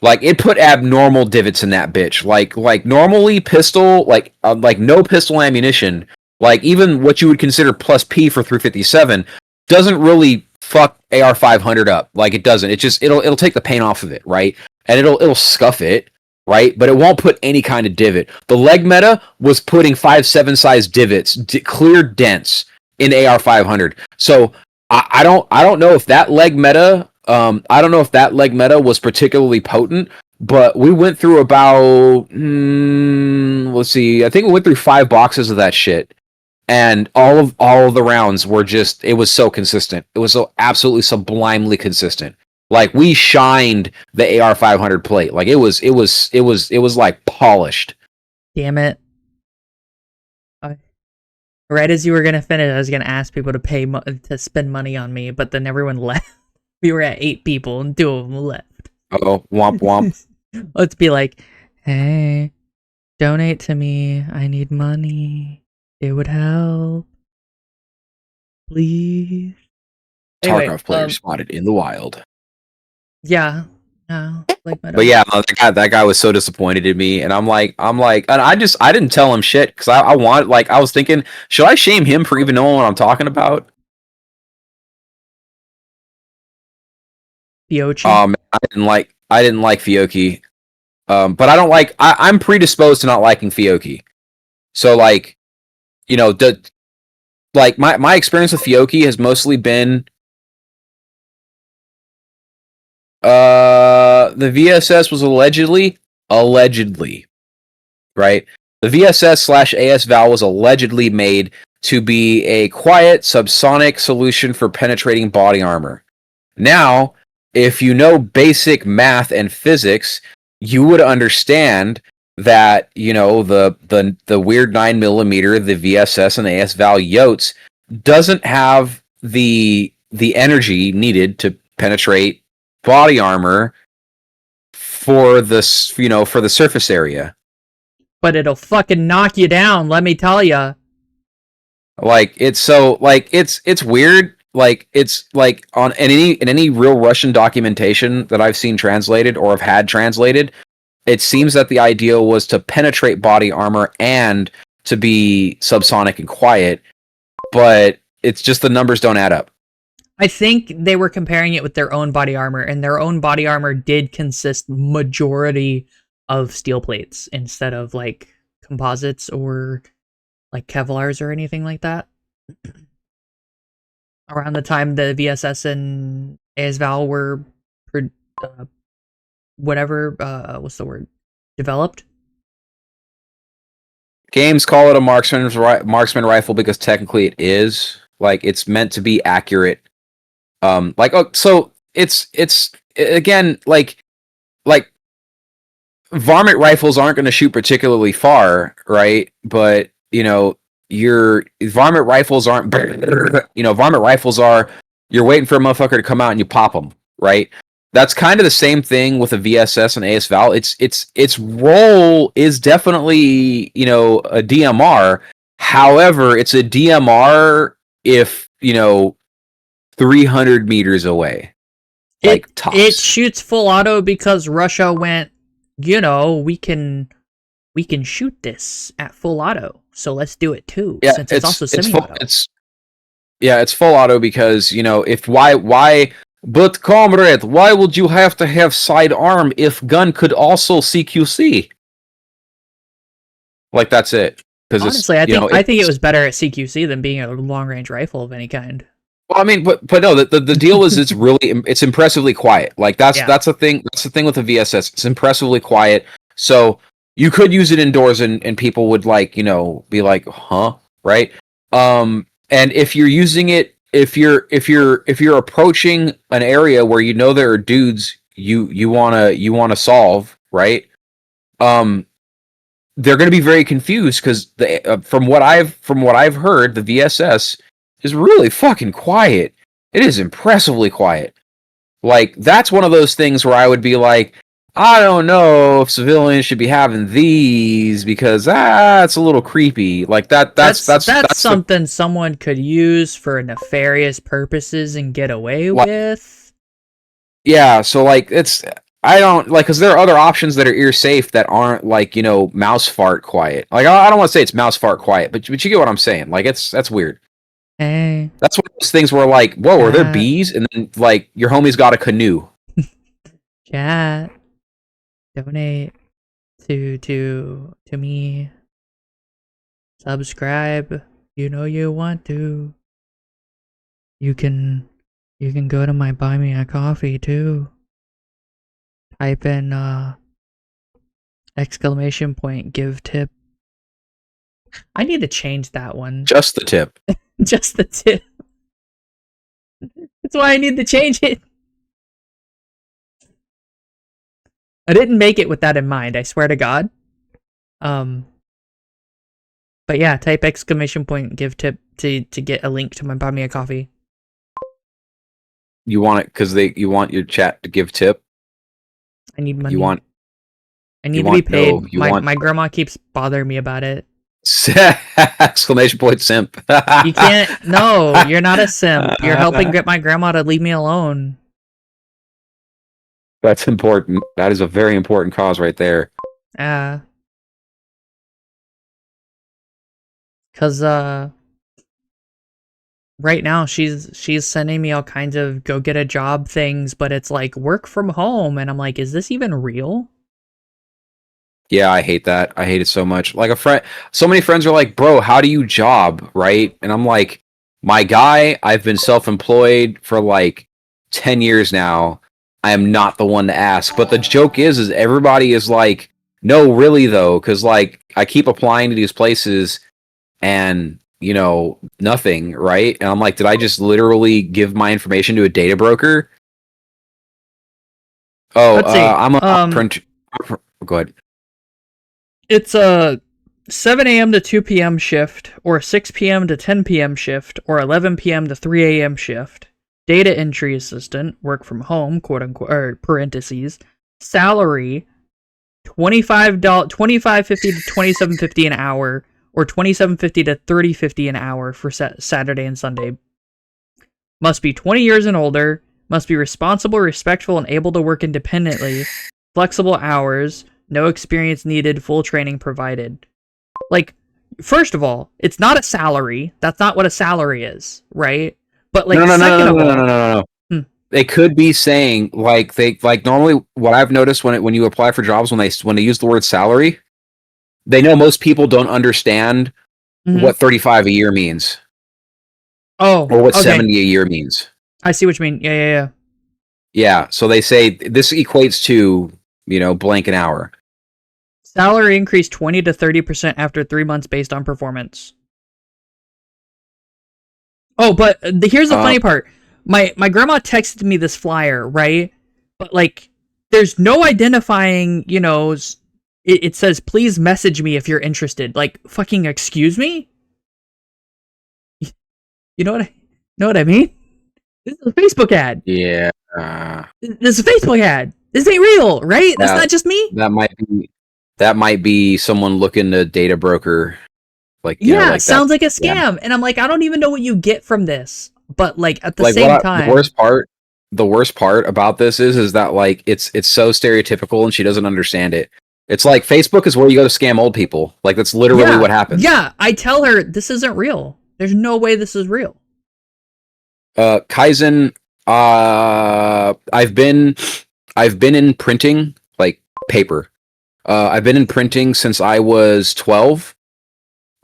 Like, it put abnormal divots in that bitch. Like normally pistol, like no pistol ammunition, like even what you would consider plus P for 357, doesn't really fuck AR 500 up. Like, it doesn't. It just it'll take the paint off of it, right? And it'll scuff it, right? But it won't put any kind of divot. The leg meta was putting 5.7 size divots, clear dents in AR 500. So I don't know if that leg meta. I don't know if that leg meta was particularly potent, but we went through about, let's see, I think we went through 5 boxes of that shit, and all of the rounds were just, it was so consistent. It was so absolutely sublimely consistent. Like, we shined the AR 500 plate. Like, it was like polished. Damn it. Right as you were gonna finish, I was gonna ask people to to spend money on me, but then everyone left. We were at 8 people and 2 of them left. Oh, womp womp. Let's be like, hey, donate to me. I need money. It would help. Please. Anyway, Tarkov player spotted in the wild. Yeah. Like But yeah, no, that guy was so disappointed in me, and I'm like, and I didn't tell him shit because I was thinking, should I shame him for even knowing what I'm talking about? Fiochi. I didn't like Fioki, but I don't like. I'm predisposed to not liking Fioki, so like, you know, like my experience with Fioki has mostly been the VSS was allegedly, right? The VSS slash AS Val was allegedly made to be a quiet subsonic solution for penetrating body armor. Now, if you know basic math and physics, you would understand that, you know, the weird 9mm, the VSS and AS Val Yotes doesn't have the energy needed to penetrate body armor for this, you know, for the surface area. But it'll fucking knock you down, let me tell ya. Like it's weird. Like it's like in any real Russian documentation that I've seen translated or have had translated, it seems that the idea was to penetrate body armor and to be subsonic and quiet, but it's just the numbers don't add up. I think they were comparing it with their own body armor, and their own body armor did consist majority of steel plates instead of like composites or like Kevlars or anything like that. Around the time the VSS and ASVAL were what's the word? Developed? Games call it a marksman rifle because technically it is. Like it's meant to be accurate. So it's again like varmint rifles aren't going to shoot particularly far, right? But you know, your varmint rifles aren't. You know, varmint rifles are. You're waiting for a motherfucker to come out and you pop them, right? That's kind of the same thing with a VSS and AS Val. Its role is definitely, you know, a DMR. However, it's a DMR if, you know, 300 meters away. Like tops. It shoots full auto because Russia went, you know, we can shoot this at full auto, so let's do it too. Yeah, since it's also semi-auto. It's full auto because, you know, if why but comrade, why would you have to have sidearm if gun could also CQC? Like that's it. Because honestly, I think it was better at CQC than being a long range rifle of any kind. Well, I mean, but no, the deal is it's impressively quiet. Like that's the thing. That's the thing with the VSS. It's impressively quiet. So you could use it indoors, and people would like, you know, be like, huh, right? And if you're using it, if you're approaching an area where you know there are dudes you wanna solve, right? They're going to be very confused because from what I've heard, the VSS is really fucking quiet. It is impressively quiet. Like that's one of those things where I would be like, I don't know if civilians should be having these because it's a little creepy. Like that's something someone could use for nefarious purposes and get away with. Yeah, so like I don't like because there are other options that are ear safe that aren't like, you know, mouse fart quiet. Like I don't want to say it's mouse fart quiet, but you get what I'm saying. Like that's weird. Hey, that's one of those things where like, whoa, are there bees? And then like your homie's got a canoe. Chat, donate to me. Subscribe. You know you want to. You can go to my Buy Me a Coffee too. Type in exclamation point give tip. I need to change that one. Just the tip. Just the tip. That's why I need to change it. I didn't make it with that in mind, I swear to God. But yeah, type exclamation point give tip to get a link to my Buy Me a Coffee. You want it because you want your chat to give tip? I need money. I need to be paid. My grandma keeps bothering me about it. Exclamation point simp. You can't. No, you're not a simp. You're helping get my grandma to leave me alone. That's important. That is a very important cause right there. Cause right now she's sending me all kinds of go get a job things, but it's like work from home, and I'm like, is this even real? Yeah, I hate that. I hate it so much. Like so many friends are like, "Bro, how do you job?" Right? And I'm like, "My guy, I've been self-employed for like 10 years now. I am not the one to ask." But the joke is everybody is like, "No, really though," because like I keep applying to these places and nothing, right? And I'm like, did I just literally give my information to a data broker? Oh, Let's see. I'm a print. Go ahead. It's a 7 a.m. to 2 p.m. shift, or 6 p.m. to 10 p.m. shift, or 11 p.m. to 3 a.m. shift. Data entry assistant, work from home, quote unquote, or parentheses. Salary, $25.50 to $27.50 an hour, or $27.50 to $30.50 an hour for Saturday and Sunday. Must be 20 years and older. Must be responsible, respectful, and able to work independently. Flexible hours. No experience needed. Full training provided. Like, first of all, it's not a salary. That's not what a salary is, right? But like, No. They could be saying like normally what I've noticed when you apply for jobs when they use the word salary, they know most people don't understand what 35 a year means. Oh, or what 70 a year means. I see what you mean. Yeah. Yeah, so they say this equates to, blank an hour. Salary increased 20 to 30% after 3 months based on performance. Oh, but here's the funny part. My grandma texted me this flyer, right? But like, there's no identifying, it says, please message me if you're interested. Like, fucking excuse me? You know what I mean? This is a Facebook ad. Yeah. This is a Facebook ad. This ain't real, right? That's not just me. That might be someone looking to data broker. Like, like sounds like a scam. Yeah. And I'm like, I don't even know what you get from this. But like at the same time, the worst part about this is that like it's so stereotypical and she doesn't understand it. It's like Facebook is where you go to scam old people. Like that's literally what happens. Yeah, I tell her this isn't real. There's no way this is real. Kaizen, I've been in printing, like paper. I've been in printing since I was 12.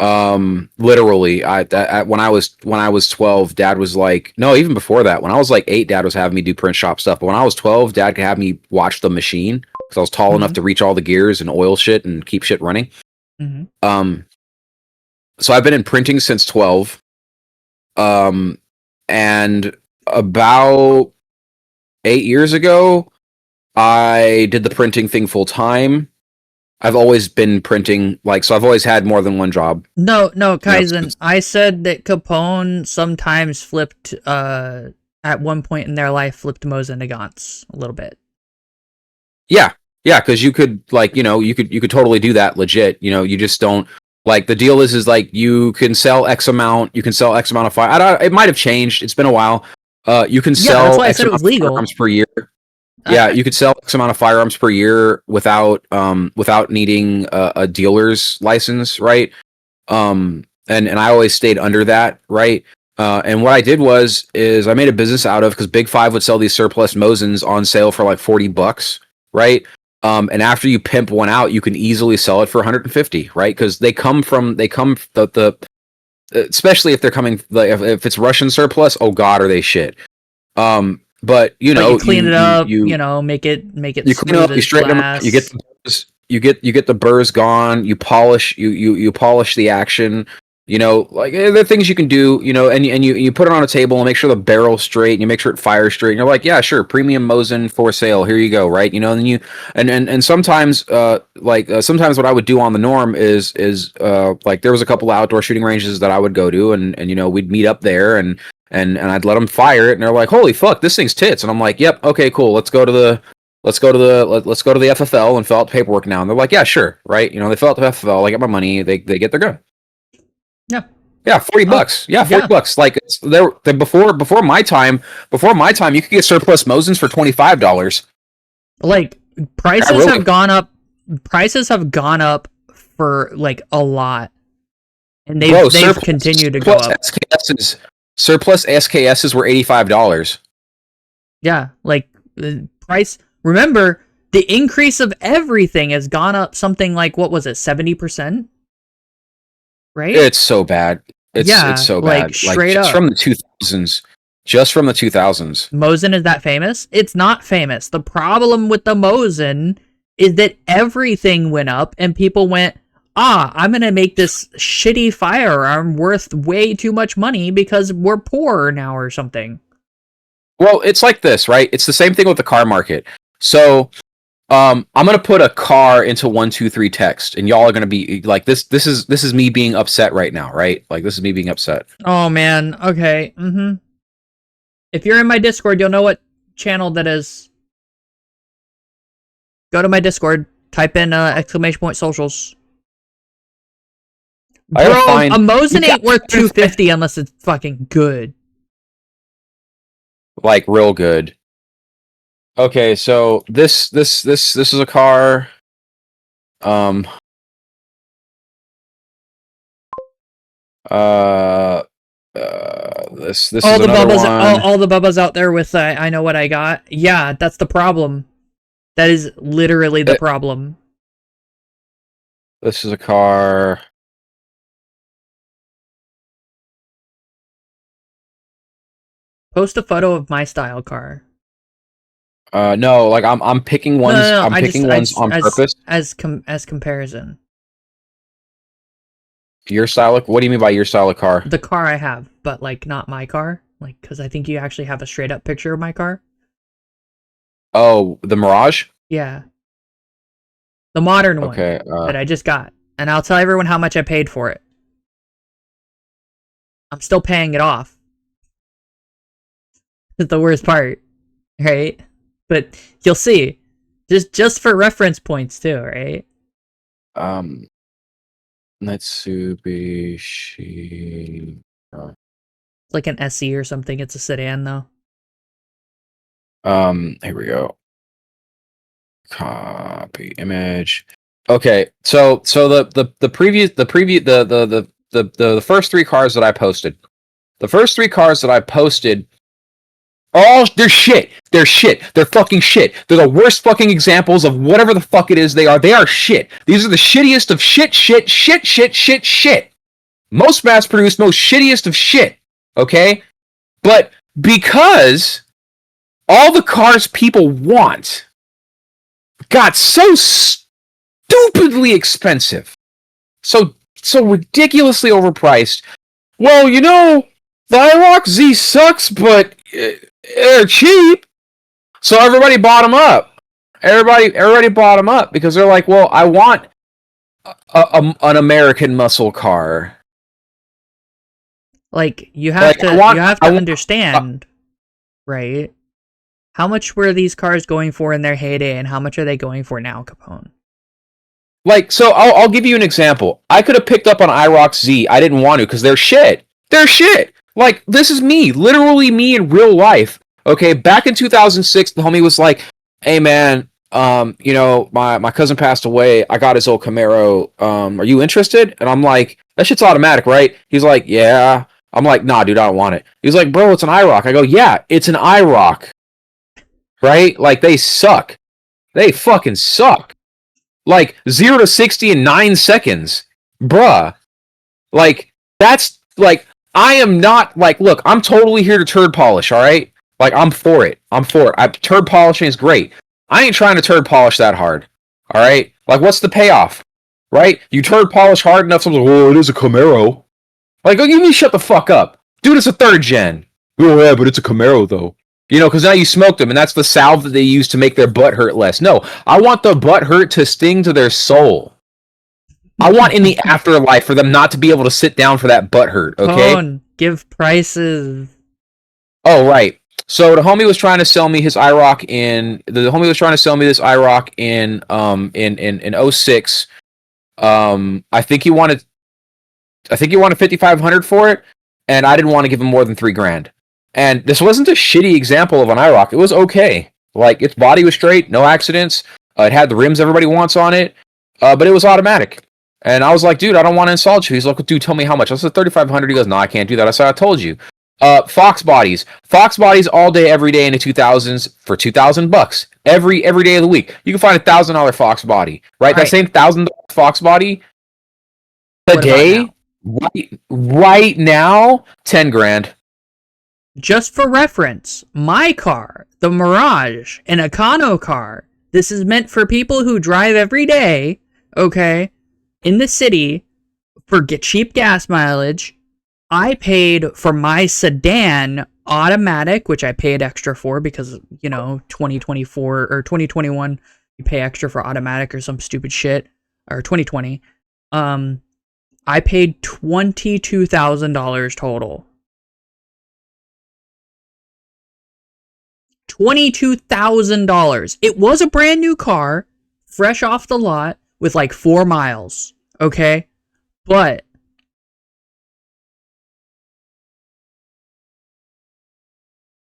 Literally, when I was 12, Dad was like, no, even before that, when I was like 8, Dad was having me do print shop stuff. But when I was 12, Dad could have me watch the machine because I was tall enough to reach all the gears and oil shit and keep shit running. So I've been in printing since 12. And about 8 years ago, I did the printing thing full time. I've always been printing, so I've always had more than one job. No, Kaizen. I said that Capone sometimes flipped, at one point in their life, flipped Moes into Gaunt's a little bit. Yeah, because you could, you could totally do that legit. You just don't. Like the deal is like you can sell X amount. You can sell X amount of fire. It might have changed. It's been a while. You can sell that's why X I said it was legal. Firearms per year. Yeah, you could sell X amount of firearms per year without needing a dealer's license, right? And I always stayed under that, right? And what I did is I made a business out of because Big Five would sell these surplus Mosins on sale for like $40, right? And after you pimp one out, you can easily sell it for 150, right? Because they come from the especially if they're coming if it's Russian surplus. Oh God, are they shit? But you clean it up, make it. You clean it up, you straighten them up, you get the burrs gone, you polish the action. There are things you can do, and you put it on a table and make sure the barrel's straight and you make sure it fires straight. And you're like, yeah, sure, premium Mosin for sale. Here you go, right? And sometimes, sometimes what I would do on the norm is there was a couple of outdoor shooting ranges that I would go to, and we'd meet up there and I'd let them fire it, and they're like, holy fuck, this thing's tits. And I'm like, yep, okay, cool. Let's go to the FFL and fill out the paperwork now. And they're like, yeah, sure, right? They fill out the FFL, I get my money, they get their gun. Yeah. Yeah, $40. Yeah, $40. Like they're before my time, you could get surplus Mosins for $25. Like prices have gone up. Prices have gone up for like a lot, and they've continued to go up. Surplus SKSs were $85. Yeah, like the price. Remember, the increase of everything has gone up something like, what was it, 70%? Right? It's so bad. It's so bad. Like straight just up. from the 2000s. Just from the 2000s. Mosin is that famous? It's not famous. The problem with the Mosin is that everything went up and people went, I'm going to make this shitty firearm worth way too much money because we're poor now or something. Well, it's like this, right? It's the same thing with the car market. So, I'm gonna put a car into 123 text, and y'all are gonna be like, this is me being upset right now, right? Like, this is me being upset. Oh man, okay. If you're in my Discord, you'll know what channel that is. Go to my Discord, type in !socials. Bro, a Mosin ain't worth $250 unless it's fucking good. Like real good. Okay, so this is a car. This all is the another bubbas, one. all the bubbas out there with I know what I got. Yeah, that's the problem. That is literally the problem. This is a car. Post a photo of my style car. No, like I'm picking ones. No, I'm picking ones on purpose. As comparison. Your style of, what do you mean by your style of car? The car I have, but like not my car. Like, because I think you actually have a straight up picture of my car. Oh, the Mirage? Yeah. The modern one Okay, that I just got. And I'll tell everyone how much I paid for it. I'm still paying it off. That's the worst part. Right? But you'll see. Just for reference points too, right? Mitsubishi. Like an SE or something. It's a sedan though. Here we go. Copy image. Okay, so the first three cars that I posted. The first three cars that I posted, they're shit. They're shit. They're fucking shit. They're the worst fucking examples of whatever the fuck it is they are. They are shit. These are the shittiest of shit. Most mass-produced, most shittiest of shit. Okay? But because all the cars people want got so stupidly expensive, so ridiculously overpriced. Well, you know, the IROC Z sucks, but they're cheap. So everybody bought them up. Everybody bought them up because they're like, well, I want an American muscle car. Like you have to understand, right? How much were these cars going for in their heyday, and how much are they going for now, Capone? Like, so I'll give you an example. I could have picked up an IROC Z. I didn't want to because they're shit. They're shit. Like, this is me, literally me in real life. Okay, back in 2006, the homie was like, "Hey man, you know, my cousin passed away. I got his old Camaro. Are you interested?" And I'm like, "That shit's automatic, right?" He's like, "Yeah." I'm like, "Nah, dude, I don't want it." He's like, "Bro, it's an IROC." I go, "Yeah, it's an IROC." Right? Like, they suck. They fucking suck. Like, 0 to 60 in 9 seconds. Bruh. Like, that's, like, I am not, like, look, I'm totally here to turd polish, alright? Like, I'm for it. Turd polishing is great. I ain't trying to turd polish that hard. Alright? Like, what's the payoff? Right? You turd polish hard enough, someone's like, "Oh, it is a Camaro." Like, oh, you need to shut the fuck up. Dude, it's a 3rd gen. "Oh, yeah, but it's a Camaro, though." You know, because now you smoked them, and that's the salve that they use to make their butt hurt less. No, I want the butt hurt to sting to their soul. I want in the afterlife for them not to be able to sit down for that butt hurt, okay? Capone, give prices. Oh, right. So the homie was trying to sell me his IROC in... The homie was trying to sell me this IROC in 06. I think he wanted... I think he wanted 5,500 for it, and I didn't want to give him more than $3,000. And this wasn't a shitty example of an IROC. It was okay. Like, its body was straight, no accidents. It had the rims everybody wants on it, but it was automatic. And I was like, dude, I don't want to insult you. He's like, dude, tell me how much. I said 3,500. He goes, no, I can't do that. I said, I told you. Fox bodies all day, every day in the 2000s for $2,000 every day of the week. You can find $1,000 Fox body, right? That same $1,000 Fox body today, right now, $10,000. Just for reference, my car, the Mirage, an Econo car, this is meant for people who drive every day, okay, in the city for cheap gas mileage. I paid for my sedan automatic, which I paid extra for because, 2024 or 2021, you pay extra for automatic or some stupid shit, or 2020. I paid $22,000 total. $22,000. It was a brand new car, fresh off the lot, with like 4 miles. Okay? But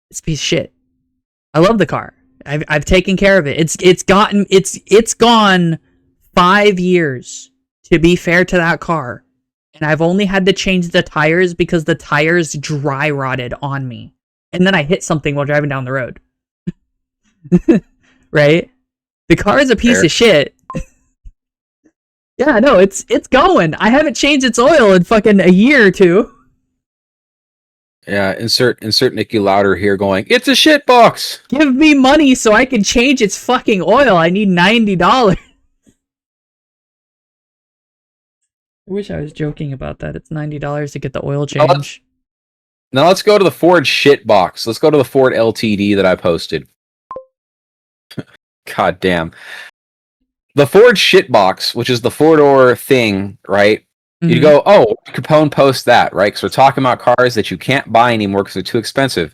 it's a piece of shit. I love the car. I've taken care of it. It's gone 5 years, to be fair to that car. And I've only had to change the tires because the tires dry rotted on me. And then I hit something while driving down the road. Right? The car is a piece of shit. Yeah, no, it's going. I haven't changed its oil in fucking a year or two. Yeah, insert Nicky Louder here going, it's a shit box! Give me money so I can change its fucking oil. I need $90. I wish I was joking about that. It's $90 to get the oil change. Now let's go to the Ford shit box. Let's go to the Ford LTD that I posted. God damn. The Ford shit box, which is the four-door thing, right? Mm-hmm. You go, oh, Capone post that, right? Because we're talking about cars that you can't buy anymore because they're too expensive.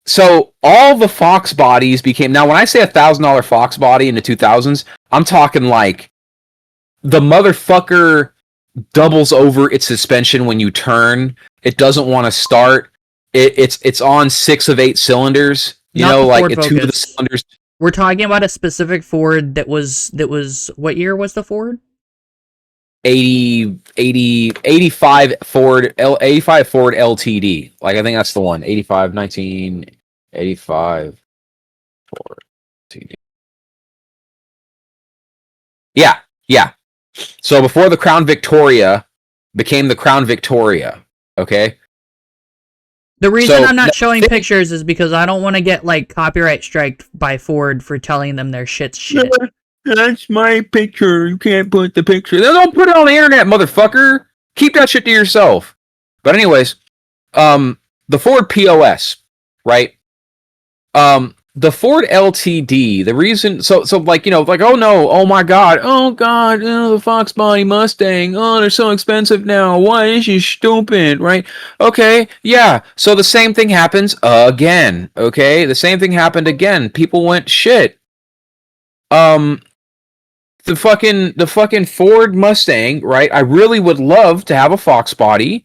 So all the Fox bodies became... Now, when I say $1,000 Fox body in the 2000s, I'm talking like the motherfucker doubles over its suspension when you turn. It doesn't want to start. It's on 6 of 8 cylinders. You know, like 2 of the cylinders. We're talking about a specific Ford that was what year was the Ford? 85 Ford LTD. Like, I think that's the one. 1985 Ford LTD. Yeah. So before the Crown Victoria became the Crown Victoria, okay? The reason I'm not showing pictures is because I don't want to get, like, copyright striked by Ford for telling them their shit's shit. That's my picture. You can't put the picture. Don't put it on the internet, motherfucker. Keep that shit to yourself. But anyways, the Ford POS, right? The Ford LTD, the reason, so like, like, oh no, oh my god, the Fox body Mustang, oh, they're so expensive now, why is you stupid, right? Okay, yeah, so the same thing happens again, okay? The same thing happened again. People went, shit. The fucking Ford Mustang, right? I really would love to have a Fox body.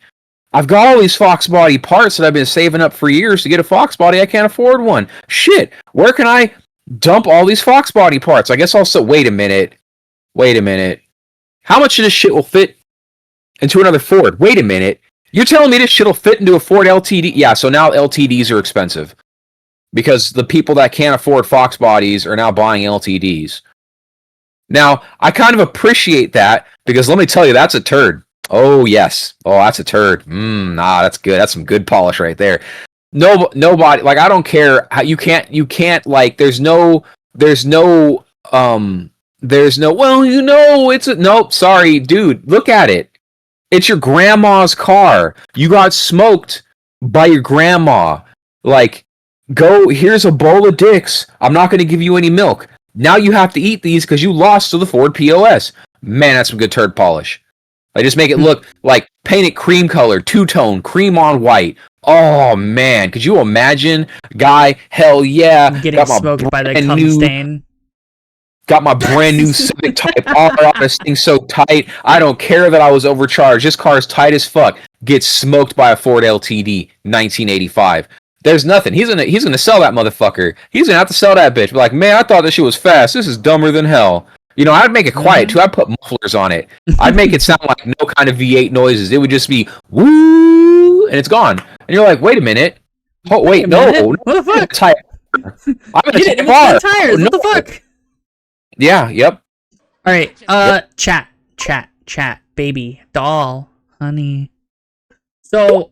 I've got all these Fox body parts that I've been saving up for years to get a Fox body. I can't afford one. Shit, where can I dump all these Fox body parts? I guess I'll say, wait a minute. How much of this shit will fit into another Ford? Wait a minute. You're telling me this shit will fit into a Ford LTD? Yeah, so now LTDs are expensive. Because the people that can't afford Fox bodies are now buying LTDs. Now, I kind of appreciate that, because let me tell you, that's a turd. Oh, yes. Oh, that's a turd. That's good. That's some good polish right there. Nobody, like, I don't care how you can't, like, there's no, well, nope, sorry, dude, look at it. It's your grandma's car. You got smoked by your grandma. Like, here's a bowl of dicks. I'm not going to give you any milk. Now you have to eat these because you lost to the Ford POS. Man, that's some good turd polish. I just make it look like paint it cream color, two-tone, cream on white. Oh man, could you imagine, guy? Hell yeah, getting smoked by the cum stain. Got my brand new Civic Type R on this thing so tight. I don't care that I was overcharged. This car is tight as fuck. Gets smoked by a Ford LTD, 1985. There's nothing. He's gonna sell that motherfucker. He's gonna have to sell that bitch. Be like, man, I thought this shit was fast. This is dumber than hell. You know, I'd make it quiet too. I'd put mufflers on it. I'd make it sound like no kind of V8 noises. It would just be woo, and it's gone. And you're like, wait a minute. Oh wait, no. What the fuck? Type. I'm in a Get it Type with R. the tires. Oh, What the no. fuck? Yeah. Yep. All right. Chat, baby, doll, honey. So,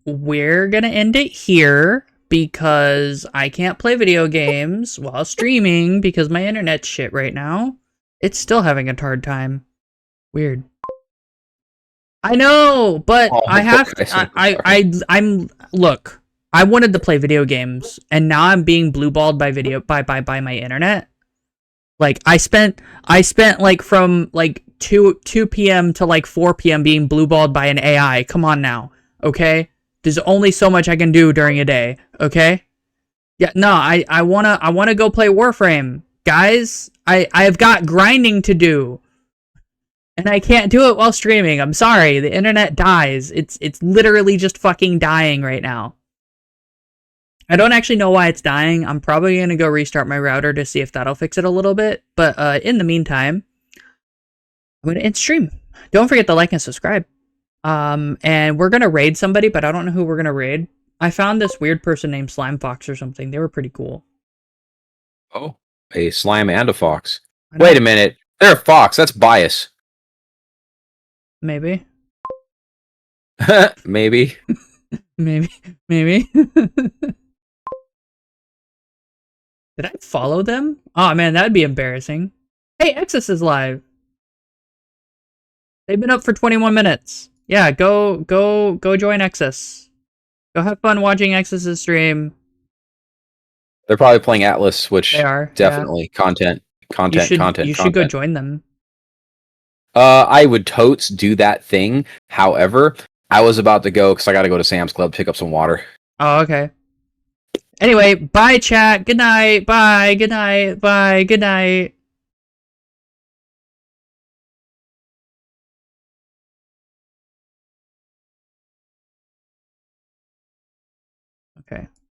we're gonna end it here because I can't play video games while streaming because my internet's shit right now. It's still having a hard time. Weird. I know, but Oh, I have to. I'm look. I wanted to play video games, and now I'm being blueballed by my internet. Like I spent like from like 2 p.m. to like 4 p.m. being blueballed by an AI. Come on now, okay? There's only so much I can do during a day, okay? Yeah, no, I wanna go play Warframe, guys. I've got grinding to do, and I can't do it while streaming. I'm sorry, the internet dies. It's literally just fucking dying right now. I don't actually know why it's dying. I'm probably going to go restart my router to see if that'll fix it a little bit. But in the meantime, I'm going to end stream. Don't forget to like and subscribe. And we're going to raid somebody, but I don't know who we're going to raid. I found this weird person named Slime Fox or something. They were pretty cool. Oh, a slime and a fox. Wait a minute. They're a fox. That's bias. Maybe. Maybe. Maybe. Did I follow them? Oh man, that'd be embarrassing. Hey, Exus is live. They've been up for 21 minutes. Yeah, go join Exus. Go have fun watching Exus's stream. They're probably playing Atlas, which They are definitely content. You should go join them. I would totes do that thing. However, I was about to go because I got to go to Sam's Club pick up some water. Oh, okay. Anyway, bye chat. Good night. Bye. Good night. Bye. Good night. Okay.